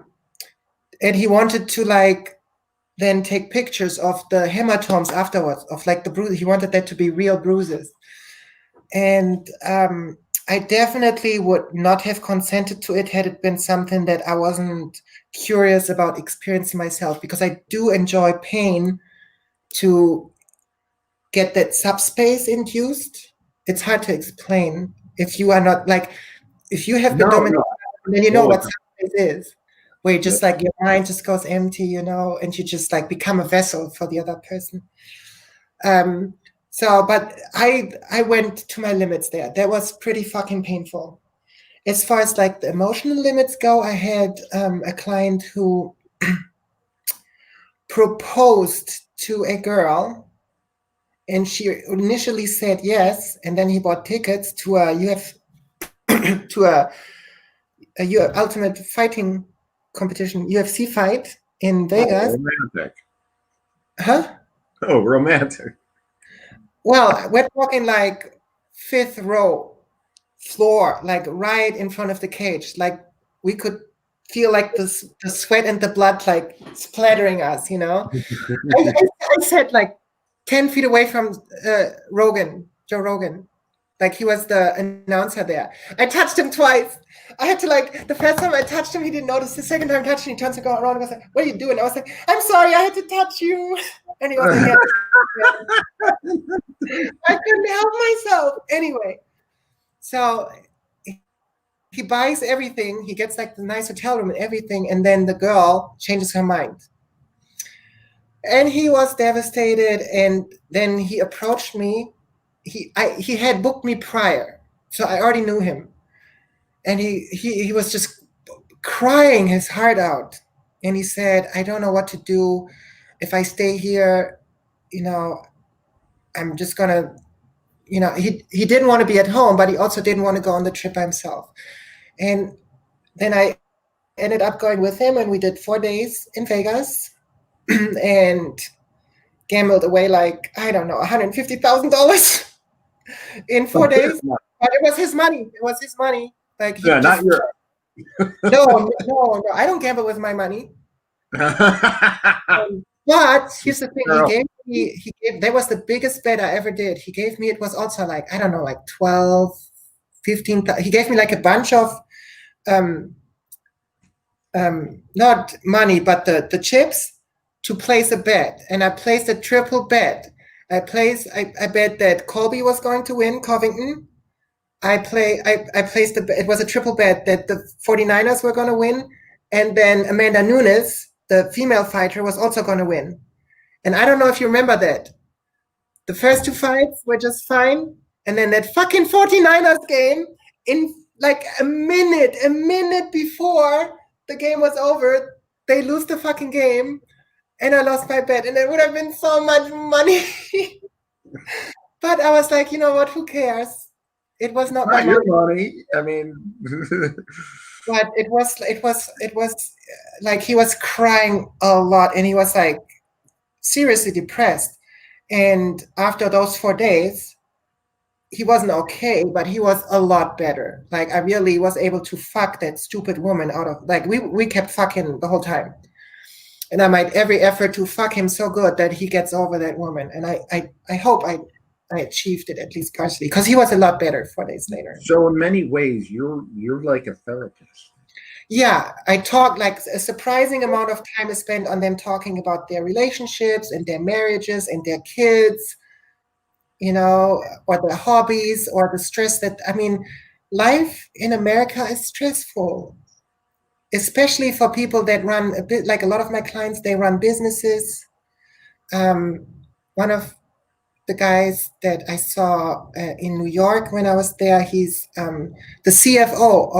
he wanted to then take pictures of the hematomes afterwards, of like the bruise. He wanted that to be real bruises. And I definitely would not have consented to it had it been something that I wasn't curious about experiencing myself, because I do enjoy pain to get that subspace induced. It's hard to explain if you are not if you have been dominated, then you know what subspace is, where you just your mind just goes empty, and you just become a vessel for the other person. But I went to my limits there. That was pretty fucking painful. As far as the emotional limits go, I had a client who proposed to a girl, and she initially said yes, and then he bought tickets to a ultimate fighting competition, UFC fight in Vegas. Oh, romantic. Huh? Oh, romantic. Well, we're talking fifth row floor, right in front of the cage. We could feel the sweat and the blood splattering us, I said 10 feet away from Joe Rogan. He was the announcer there. I touched him twice. I had to the first time I touched him, he didn't notice. The second time I touched him, he turns to go around and goes like, "What are you doing?" I was like, "I'm sorry, I had to touch you." And he was like, yeah. I couldn't help myself. Anyway, so he buys everything. He gets the nice hotel room and everything. And then the girl changes her mind. And he was devastated. And then he approached me. He had booked me prior, so I already knew him. And he was just crying his heart out. And he said, "I don't know what to do. If I stay here, I'm just gonna," he didn't want to be at home, but he also didn't want to go on the trip by himself. And then I ended up going with him, and we did 4 days in Vegas and gambled away I don't know, $150,000 in 4 days. But it was his money. It was his money. Not your. No, I don't gamble with my money. But here's the thing: he gave. That was the biggest bet I ever did. He gave me. It was also I don't know, 12, 15. He gave me a bunch of, not money, but the chips to place a bet, and I placed a triple bet. I bet that Colby was going to win Covington. I placed it was a triple bet that the 49ers were going to win, and then Amanda Nunes, the female fighter, was also going to win. And I don't know if you remember that. The first 2 fights were just fine, and then that fucking 49ers game, in a minute before, the game was over. They lose the fucking game, and I lost my bet, and it would have been so much money. But I was like, you know what? Who cares? It was not my Not your money. money. I mean, But it was like he was crying a lot, and he was like seriously depressed. And after those 4 days, he wasn't okay, but he was a lot better. Like I really was able to fuck that stupid woman out of, like we kept fucking the whole time. And I made every effort to fuck him so good that he gets over that woman. And I hope I achieved it at least partially, because he was a lot better 4 days later. so in many ways, you're like a therapist. Yeah, I talk, like a surprising amount of time is spent on them talking about their relationships and their marriages and their kids, you know, or their hobbies or the stress that, I mean, life in America is stressful, especially for people that run a bit, like a lot of my clients, they run businesses. One of the guys that I saw in New York when I was there, he's the CFO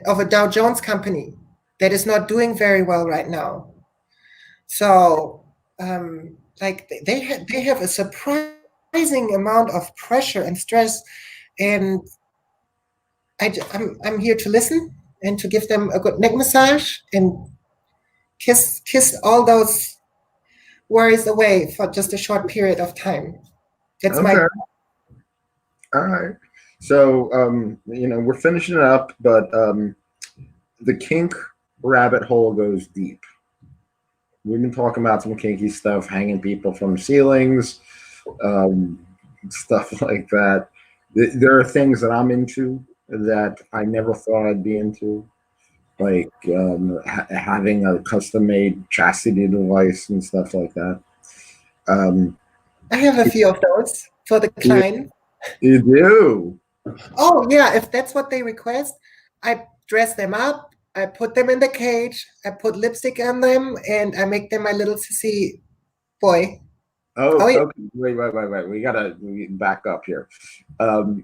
of a Dow Jones company that is not doing very well right now. So, like they have a surprising amount of pressure and stress, and I'm here to listen and to give them a good neck massage and kiss all those worries away for just a short period of time. That's my. Okay. All right. So, we're finishing it up, but the kink rabbit hole goes deep. We've been talking about some kinky stuff, hanging people from ceilings, stuff like that. There are things that I'm into that I never thought I'd be into, like having a custom-made chastity device and stuff like that. I have a few of those for the you, client. you do? Oh yeah, if that's what they request, I dress them up, I put them in the cage, I put lipstick on them, and I make them my little sissy boy. Oh, Oh yeah. okay. Wait. We back up here.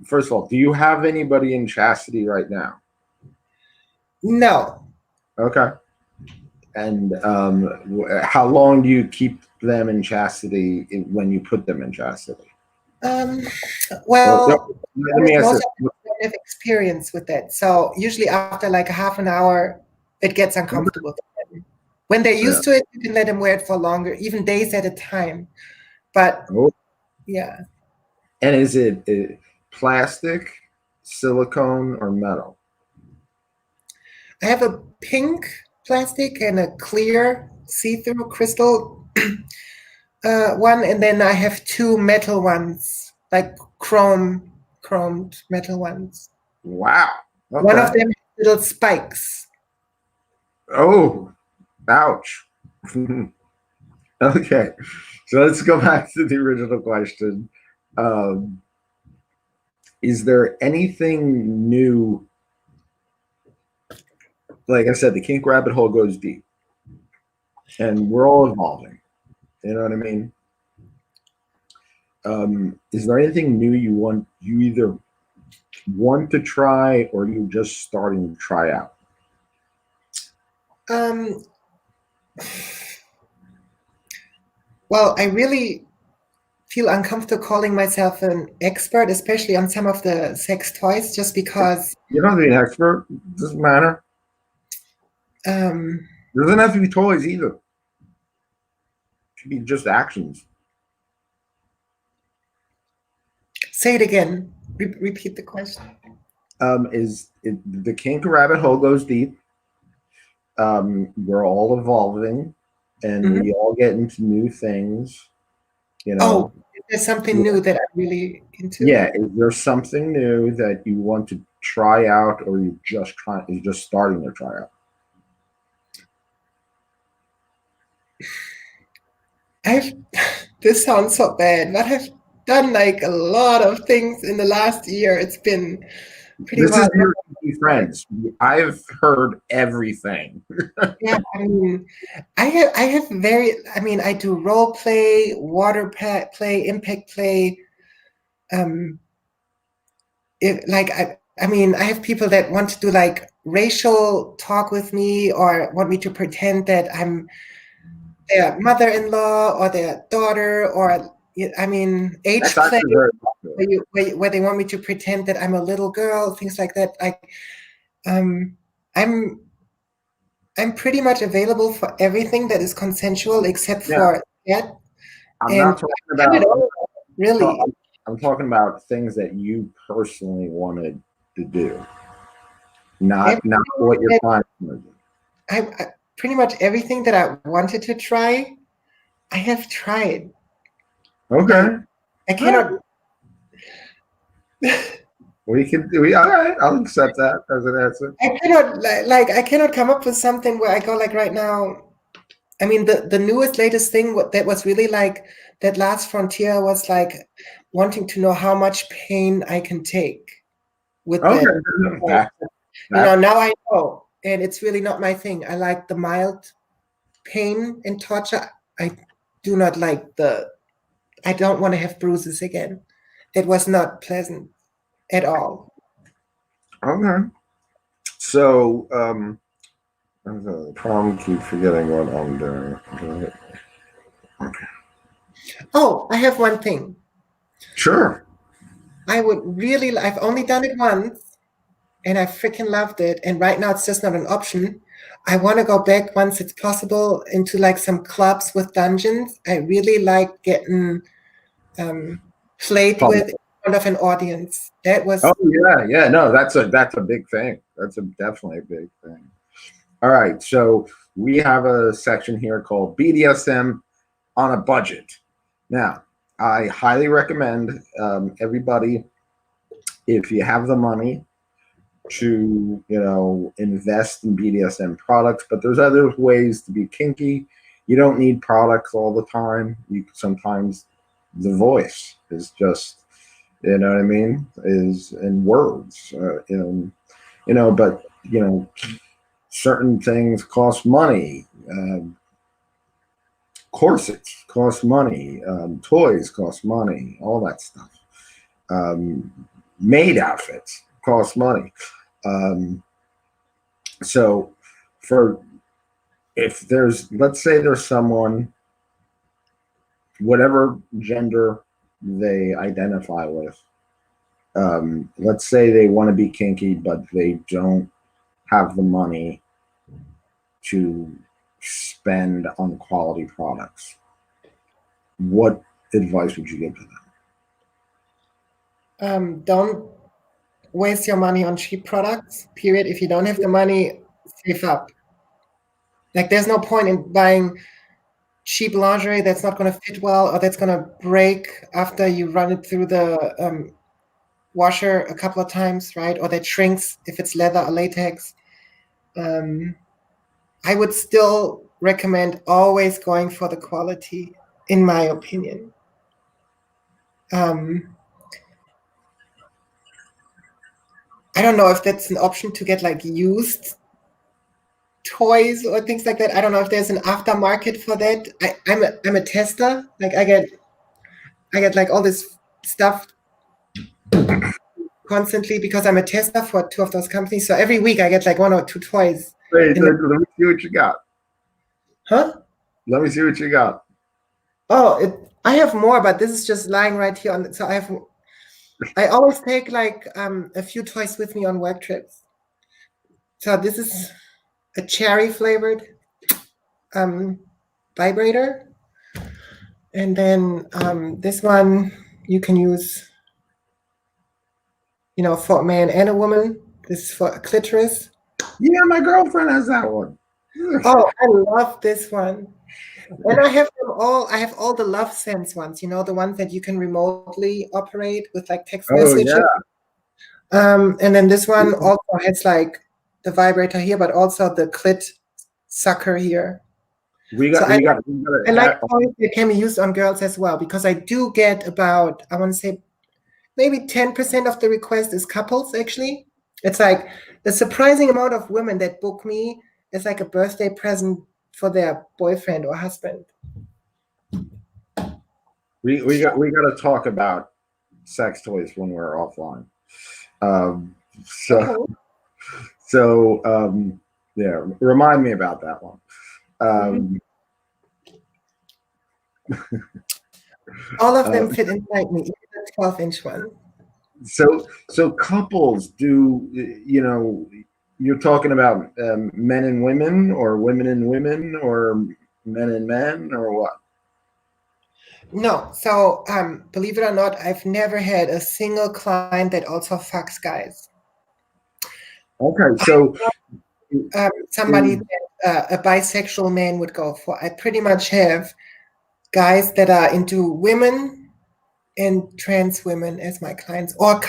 First of all, do you have anybody in chastity right now? No. Okay. And how long do you keep them in chastity when you put them in chastity? Well, Let me ask most this. of them don't have experience with that. So usually after like a half an hour, it gets uncomfortable for them. When they're used to it, you can let them wear it for longer, even days at a time. But Oh. yeah. And is it plastic, silicone, or metal? I have a pink plastic and a clear see-through crystal one, and then I have two metal ones, like chromed metal ones. Wow. Okay. One of them has little spikes. Oh, ouch. Okay. So let's go back to the original question. Is there anything new? Like I said, the kink rabbit hole goes deep, and we're all evolving. You know what I mean? Is there anything new you either want to try or you're just starting to try out? Well, I really feel uncomfortable calling myself an expert, especially on some of the sex toys, just because. You don't have to be an expert. It doesn't matter. It doesn't have to be toys either. It should be just actions. Say it again. Repeat the question. The kink rabbit hole goes deep. We're all evolving, and we all get into new things. You know. Oh, there's something new that I'm really into. Yeah, is there something new that you want to try out, or you're just starting to try out? This sounds so bad, but I've done like a lot of things in the last year. It's been pretty This wild. is your friends. I've heard everything. Yeah, I mean, I do role play, water play, impact play. I have people that want to do like racial talk with me or want me to pretend that I'm their mother-in-law or their daughter, or I mean, age That's play, actually very popular. where they want me to pretend that I'm a little girl, things like that. Um, I'm I'm pretty much available for everything that is consensual except Yeah, for that. I'm And not talking I've done it about. all, ta- really. I'm, I'm talking about things that you personally wanted to do, not Everything what your that clients want to do. I pretty much everything that I wanted to try, I have tried. Like Okay. I All right. cannot. We can do. All right. I'll accept that as an answer. I cannot like I cannot come up with something where I go like right now. I mean, the newest latest thing that was really like that last frontier was like wanting to know how much pain I can take with Okay. that. Like, That that now I know, and it's really not my thing. I like the mild pain and torture. I do not like the. I don't want to have bruises again. It was not pleasant at all. okay. So Tom keep forgetting what I'm doing. Okay. Oh, I have one thing. Sure. I would really. I've only done it once, and I freaking loved it. And right now, it's just not an option. I want to go back once it's possible into like some clubs with dungeons. I really like getting um, played Public. with in front of an audience. That Oh was yeah, yeah. No, that's a big thing. That's a definitely a big thing. All right. So we have a section here called BDSM on a budget. Now, I highly recommend everybody, if you have the money, to invest in BDSM products. But there's other ways to be kinky. You don't need products all the time. You sometimes the voice is just, you know what I mean, is in words. But certain things cost money. Corsets cost money. Toys cost money. All that stuff. Maid outfits cost money. Um, so, for if there's, let's say there's someone, whatever gender they identify with, let's say they want to be kinky, but they don't have the money to spend on quality products. What advice would you give to them? don't waste your money on cheap products. Period. If you don't have the money, save up. Like there's no point in buying cheap lingerie that's not going to fit well or that's going to break after you run it through the washer a couple of times, right? Or that shrinks if it's leather or latex. Um, I would still recommend always going for the quality, in my opinion. Um, I don't know if that's an option to get like used toys or things like that. I don't know if there's an aftermarket for that. I'm a tester. Like I get like all this stuff constantly because I'm a tester for two of those companies. So every week I get like one or two toys. Wait, In the, let me see what you got. huh? Let me see what you got. Oh, I have more, but this is just lying right here on. So I always take like a few toys with me on work trips. So this is a cherry flavored um, vibrator, and then this one you can use, for a man and a woman. This is for a clitoris. Yeah, my girlfriend has that one. Oh, I love this one. And I have them all. I have all the love sense ones. The ones that you can remotely operate with like text Oh messages. yeah. And then this one also has like the vibrator here, but also the clit sucker here. We So got we got we got I like a toys that can be used on girls as well because I do get about, I want to say maybe 10% of the request is couples actually. It's like a surprising amount of women that book me as like a birthday present for their boyfriend or husband. we got to talk about sex toys when we're offline. Um, so Okay. So yeah, remind me about that one. All of them fit inside me, even the 12-inch one. So couples do, you're talking about men and women, or women and women, or men and men, or what? No, so believe it or not, I've never had a single client that also fucks guys. Okay, so Somebody that a bisexual man would go for. I pretty much have guys that are into women and trans women as my clients, or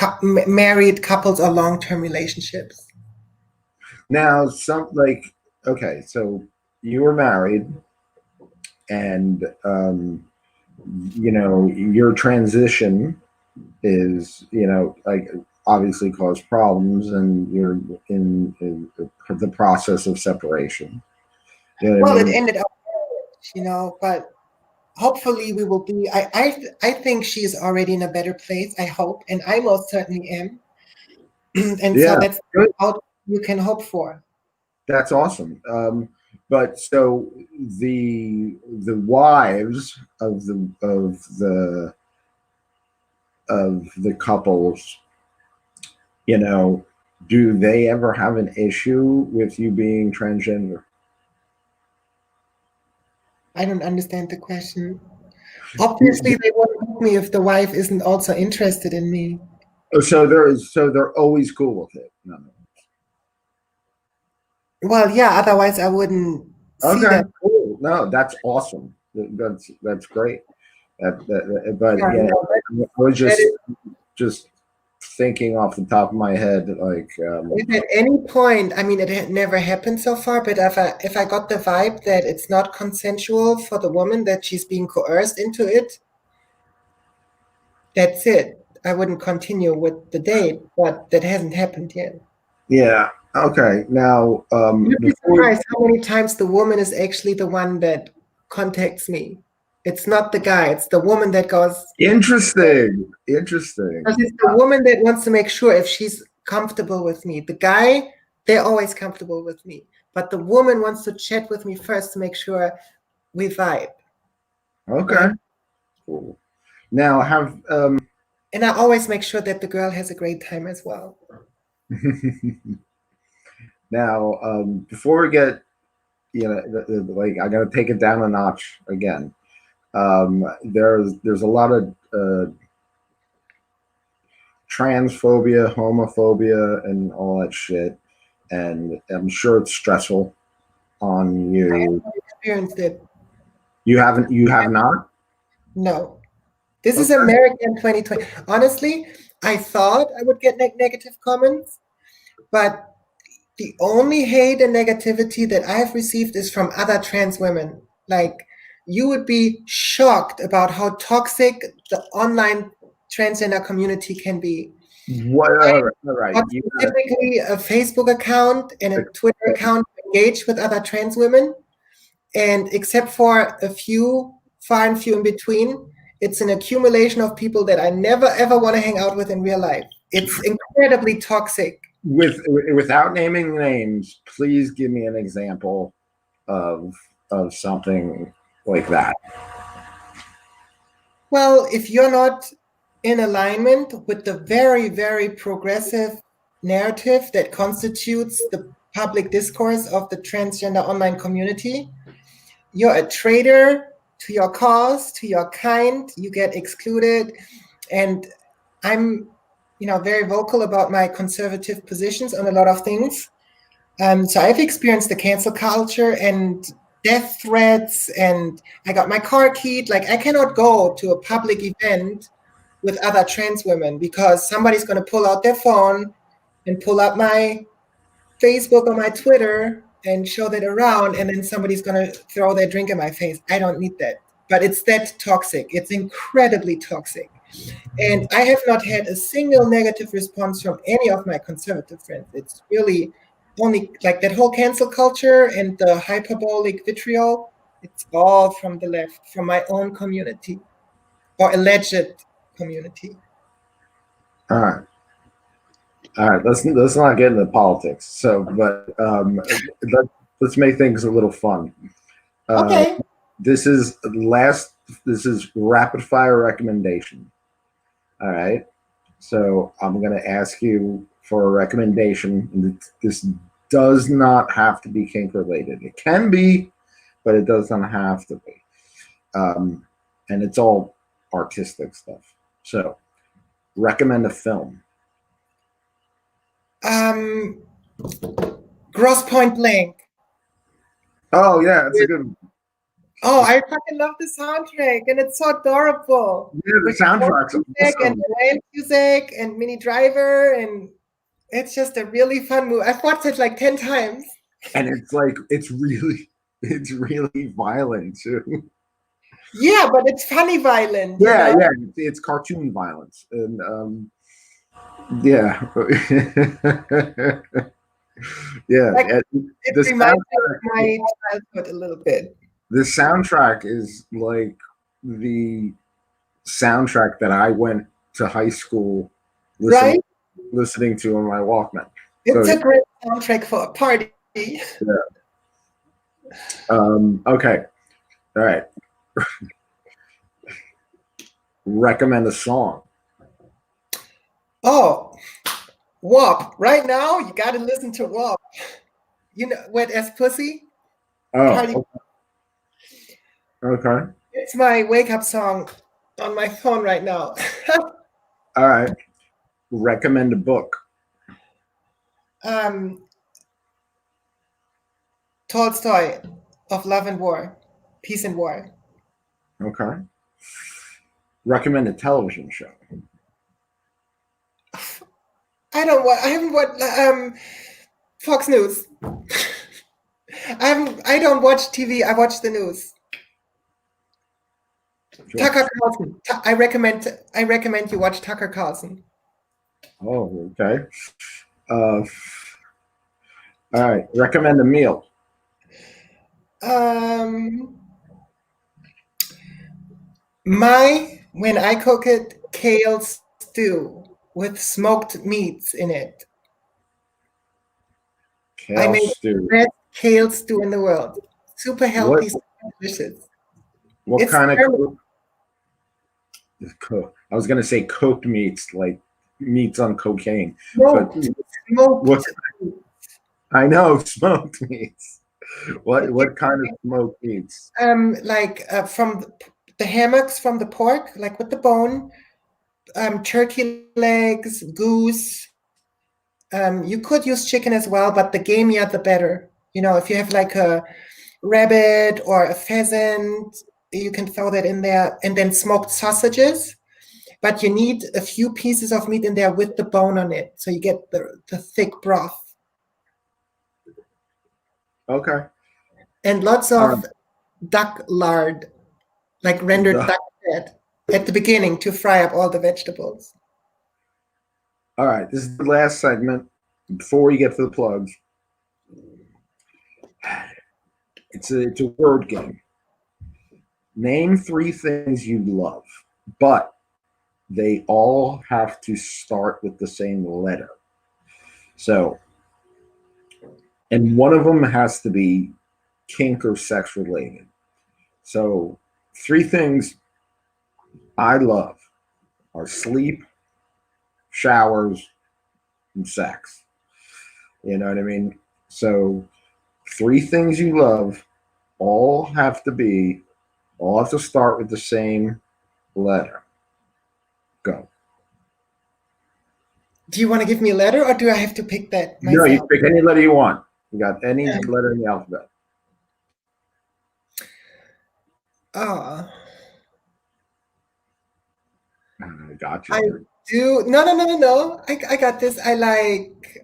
married couples or long-term relationships. now okay, so you were married, and your transition is, like, obviously caused problems, and you're in the process of separation. You know what I Well, it mean? ended up, but hopefully we will be. I think she's already in a better place. I hope, and I most certainly am. And so Yeah, that's good. all you can hope for. That's awesome. But so the wives of the couples, do they ever have an issue with you being transgender? I don't understand the question. Obviously, they won't book me if the wife isn't also interested in me. So they're always cool with it. No. Well, yeah, otherwise I wouldn't see Okay, them. cool. No, that's awesome. That's great. But Yeah, yeah, no, I was that just thinking off the top of my head, like, if at any point, I mean, it had never happened so far, but if I got the vibe that it's not consensual for the woman, that she's being coerced into it, that's it. I wouldn't continue with the date, but that hasn't happened yet. yeah. Okay. Now, You'd be before surprised how many times the woman is actually the one that contacts me. It's not the guy, it's the woman that goes. interesting. Because it's the woman that wants to make sure if she's comfortable with me. The guy, they're always comfortable with me. But the woman wants to chat with me first to make sure we vibe. Okay. Right? Cool. Now, And I always make sure that the girl has a great time as well. now, before we get, like, I got to take it down a notch again. There's a lot of transphobia, homophobia, and all that shit, and I'm sure it's stressful on I you. haven't experienced it. You haven't? You have not? No. This is Okay. American 2020. Honestly, I thought I would get negative comments, but the only hate and negativity that I've received is from other trans women. Like, you would be shocked about how toxic the online transgender community can be. What? All right. Got specifically a Facebook account and a Twitter account to engage with other trans women. And except for a few, far and few in between, it's an accumulation of people that I never ever want to hang out with in real life. It's incredibly toxic. Without naming names, please give me an example of something like that. Well, if you're not in alignment with the very, very progressive narrative that constitutes the public discourse of the transgender online community, you're a traitor to your cause, to your kind, you get excluded. And I'm, very vocal about my conservative positions on a lot of things. So I've experienced the cancel culture and death threats, and I got my car keyed. Like, I cannot go to a public event with other trans women because somebody's going to pull out their phone and pull up my Facebook or my Twitter and show that around, and then somebody's going to throw their drink in my face. I don't need that. But it's that toxic. It's incredibly toxic. And I have not had a single negative response from any of my conservative friends. It's really only like that whole cancel culture and the hyperbolic vitriol. It's all from the left, from my own community or alleged community. All right. All right, let's not get into politics. So, but let's make things a little fun. Uh, Okay. this is last. This is rapid fire recommendation. All right. So I'm going to ask you for a recommendation. This does not have to be kink related. It can be, but it doesn't have to be. And it's all artistic stuff. So recommend a film. Gross Point Blank. Oh yeah, that's a good. Oh, I fucking love the soundtrack, and it's so adorable. Yeah, the With soundtrack's music and awesome. the rain music and Mini Driver, and it's just a really fun movie. I've watched it like 10 times. And it's like it's really violent too. Yeah, but it's funny violent, you Yeah, know? yeah, it's cartoon violence, and yeah, yeah. Like, it The reminds me soundtrack, of my childhood a little bit. the soundtrack is like the soundtrack that I went to high school listening Right? listening to on my Walkman. So It's a great soundtrack for a party. yeah. Okay. All right. Recommend a song. Oh, WAP. Right now, you got to listen to WAP. You know, Wet Ass Pussy? Party. Oh, okay. It's my wake-up song on my phone right now. All right. Recommend a book. Tolstoy, Of Love and War, Peace and War. Okay. Recommend a television show. I haven't watched Fox News. I don't watch TV. I watch the news. Sure. Tucker Carlson. I recommend you watch Tucker Carlson. Oh, okay. All right. Recommend a meal. When I cook it, kale stew with smoked meats in it. I Kale made stew. the best kale stew in the world. Super healthy, super delicious. What It's kind of I was gonna say cooked meats, like meats on cocaine. smoked. What I know smoked meats. What kind of smoked meats? Like from the hammocks from the pork, like with the bone, turkey legs, goose. You could use chicken as well, but the gamier the better. You know, if you have like a rabbit or a pheasant, you can throw that in there, and then smoked sausages. But you need a few pieces of meat in there with the bone on it, so you get the thick broth. Okay. And lots of duck lard, like rendered duck fat, at the beginning to fry up all the vegetables. All right, this is the last segment before we get to the plugs. It's a word game. Name 3 things you love, but they all have to start with the same letter. So, and one of them has to be kink or sex related. So, 3 things I love are sleep, showers, and sex. You know what I mean? So, 3 things you love all have to start with the same letter. Go. Do you want to give me a letter, or do I have to pick that myself? No, you pick any letter you want. You got any letter in the alphabet. I got you. I do. No. I got this. I like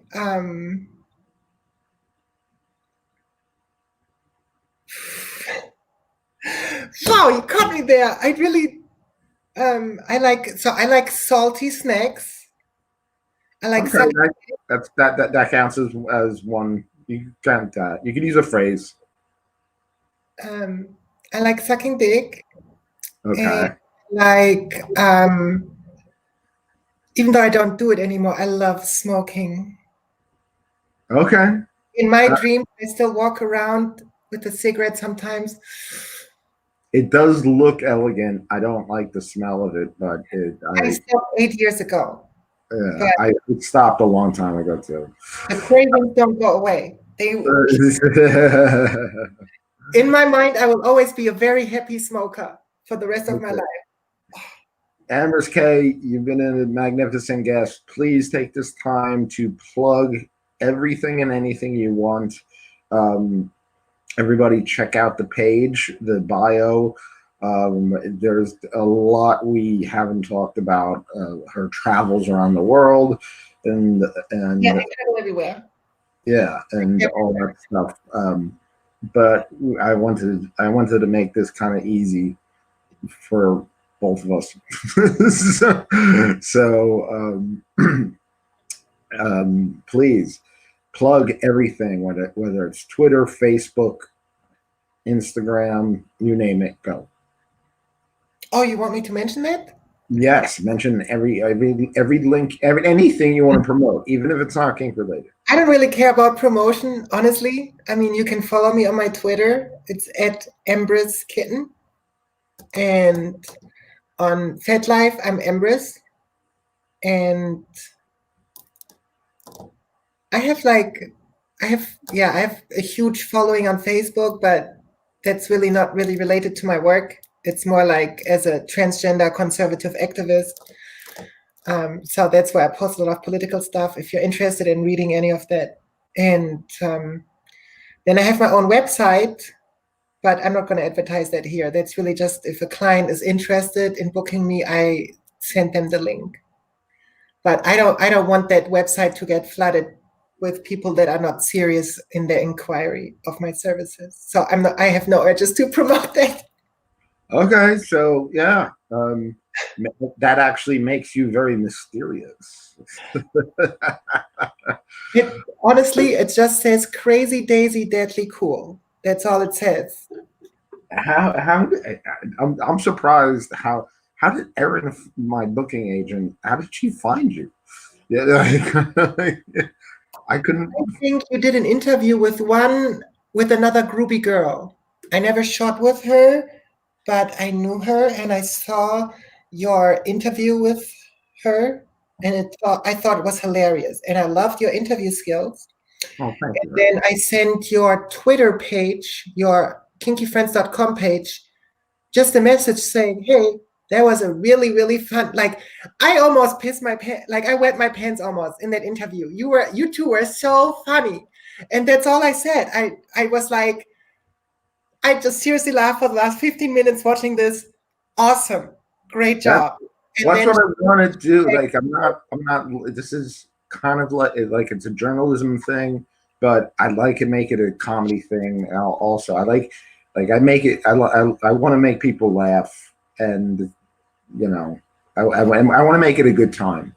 wow, you caught me there. I really I like salty snacks. I like Okay, that counts as one. You count that. You can use a phrase. I like sucking dick. Okay. And like even though I don't do it anymore, I love smoking. Okay. In my dream, I still walk around with a cigarette sometimes. It does look elegant. I don't like the smell of it, but I stopped 8 years ago, but it stopped a long time ago too. the cravings don't go away. In my mind, I will always be a very happy smoker for the rest of my life. Ambrys K, you've been a magnificent guest. Please take this time to plug everything and anything you want. Everybody check out the page, the bio. There's a lot we haven't talked about. Her travels around the world, and yeah, I travel everywhere. Yeah, and all that stuff. But I wanted to make this kind of easy for both of us. so please plug everything, whether it's Twitter, Facebook, Instagram, you name it, go. Oh, you want me to mention that? Yes, mention every link, anything you want to promote, even if it's not kink related. I don't really care about promotion, honestly. I mean, you can follow me on my Twitter. It's at Ambrys Kitten. And on FetLife, I'm Ambrys. And I have a huge following on Facebook, but that's really not really related to my work. It's more like as a transgender conservative activist. So that's why I post a lot of political stuff if you're interested in reading any of that. And then I have my own website, but I'm not going to advertise that here. That's really just if a client is interested in booking me, I send them the link. But I don't want that website to get flooded with people that are not serious in their inquiry of my services. So I have no urges to promote that. Okay, so yeah, that actually makes you very mysterious. Honestly, it just says crazy Daisy deadly cool. That's all it says. I'm surprised how did Erin, my booking agent, how did she find you? Yeah, I couldn't. I think you did an interview with another groupie girl. I never shot with her, but I knew her and I saw your interview with her, and I thought it was hilarious, and I loved your interview skills. Oh, thank you. And then I sent your Twitter page, your kinkyfriends.com page, just a message saying, hey, that was a really, really fun, like, I almost pissed my pants, like I wet my pants almost in that interview. You two were so funny. And that's all I said. I was like, I just seriously laughed for the last 15 minutes watching this. Awesome. Great job. That's what I want to do. Like, I'm not, this is kind of like it's a journalism thing, but I like to make it a comedy thing. Also, I want to make people laugh, and I want to make it a good time,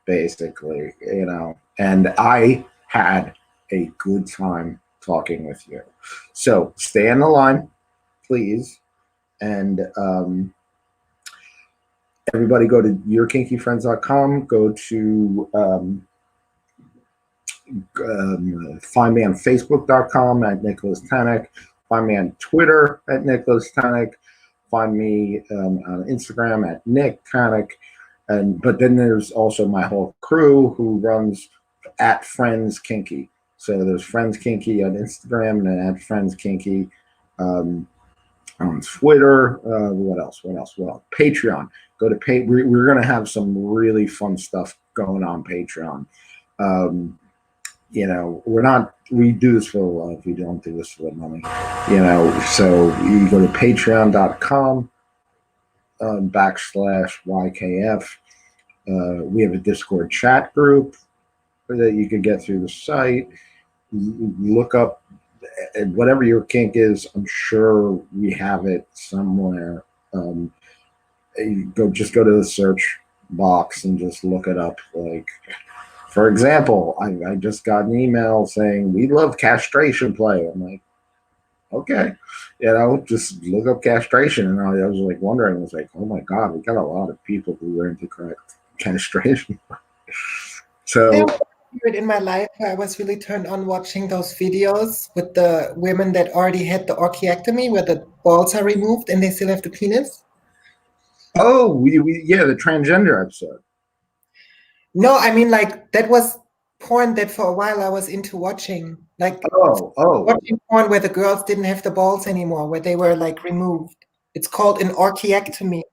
basically, and I had a good time talking with you. So stay on the line, please. And everybody go to yourkinkyfriends.com, go to find me on facebook.com at Niccholas Tanek, find me on Twitter at Niccholas Tanek, find me on Instagram at Nick Tanek, but then there's also my whole crew who runs at Friends Kinky. So there's Friends Kinky on Instagram and at Friends Kinky on Twitter. What else? Patreon. Go to We're going to have some really fun stuff going on Patreon. We do this for the love. We don't do this for the money. So you go to patreon.com /YKF. We have a Discord chat group that you can get through the site. Look up whatever your kink is. I'm sure we have it somewhere. Go to the search box and just look it up. Like, for example, I just got an email saying we love castration play. I'm like, okay, just look up castration. And I was like wondering, I was like, oh my God, we got a lot of people who are into castration. There So, was a period in my life where I was really turned on watching those videos with the women that already had the orchiectomy, where the balls are removed and they still have the penis. oh, yeah, the transgender episode. No, I mean like that was porn that for a while I was into watching. Like Oh, watching porn where the girls didn't have the balls anymore, where they were like removed. It's called an orchiectomy.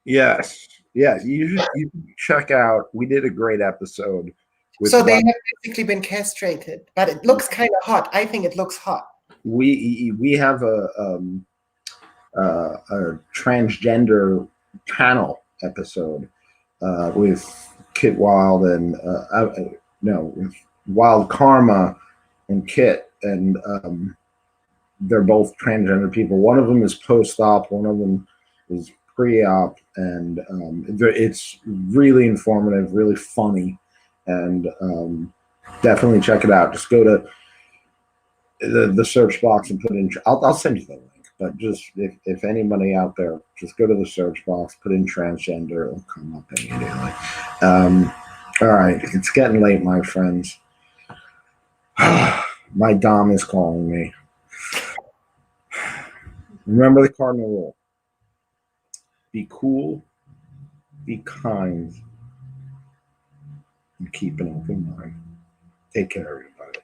yes, yes. You should check out. We did a great episode with So they what have basically been castrated, but it looks kind of hot. I think it looks hot. we have a transgender panel episode with Kit Wild and no, with Wild Karma and Kit, and they're both transgender people. One of them is post-op, one of them is pre-op, and it's really informative, really funny, and definitely check it out. Just go to the search box and put in. I'll send you the link. But just if anybody out there, just go to the search box, put in transgender, it'll come up immediately. All right, it's getting late, my friends. My Dom is calling me. Remember the cardinal rule: be cool, be kind, and keep an open mind. Take care, everybody.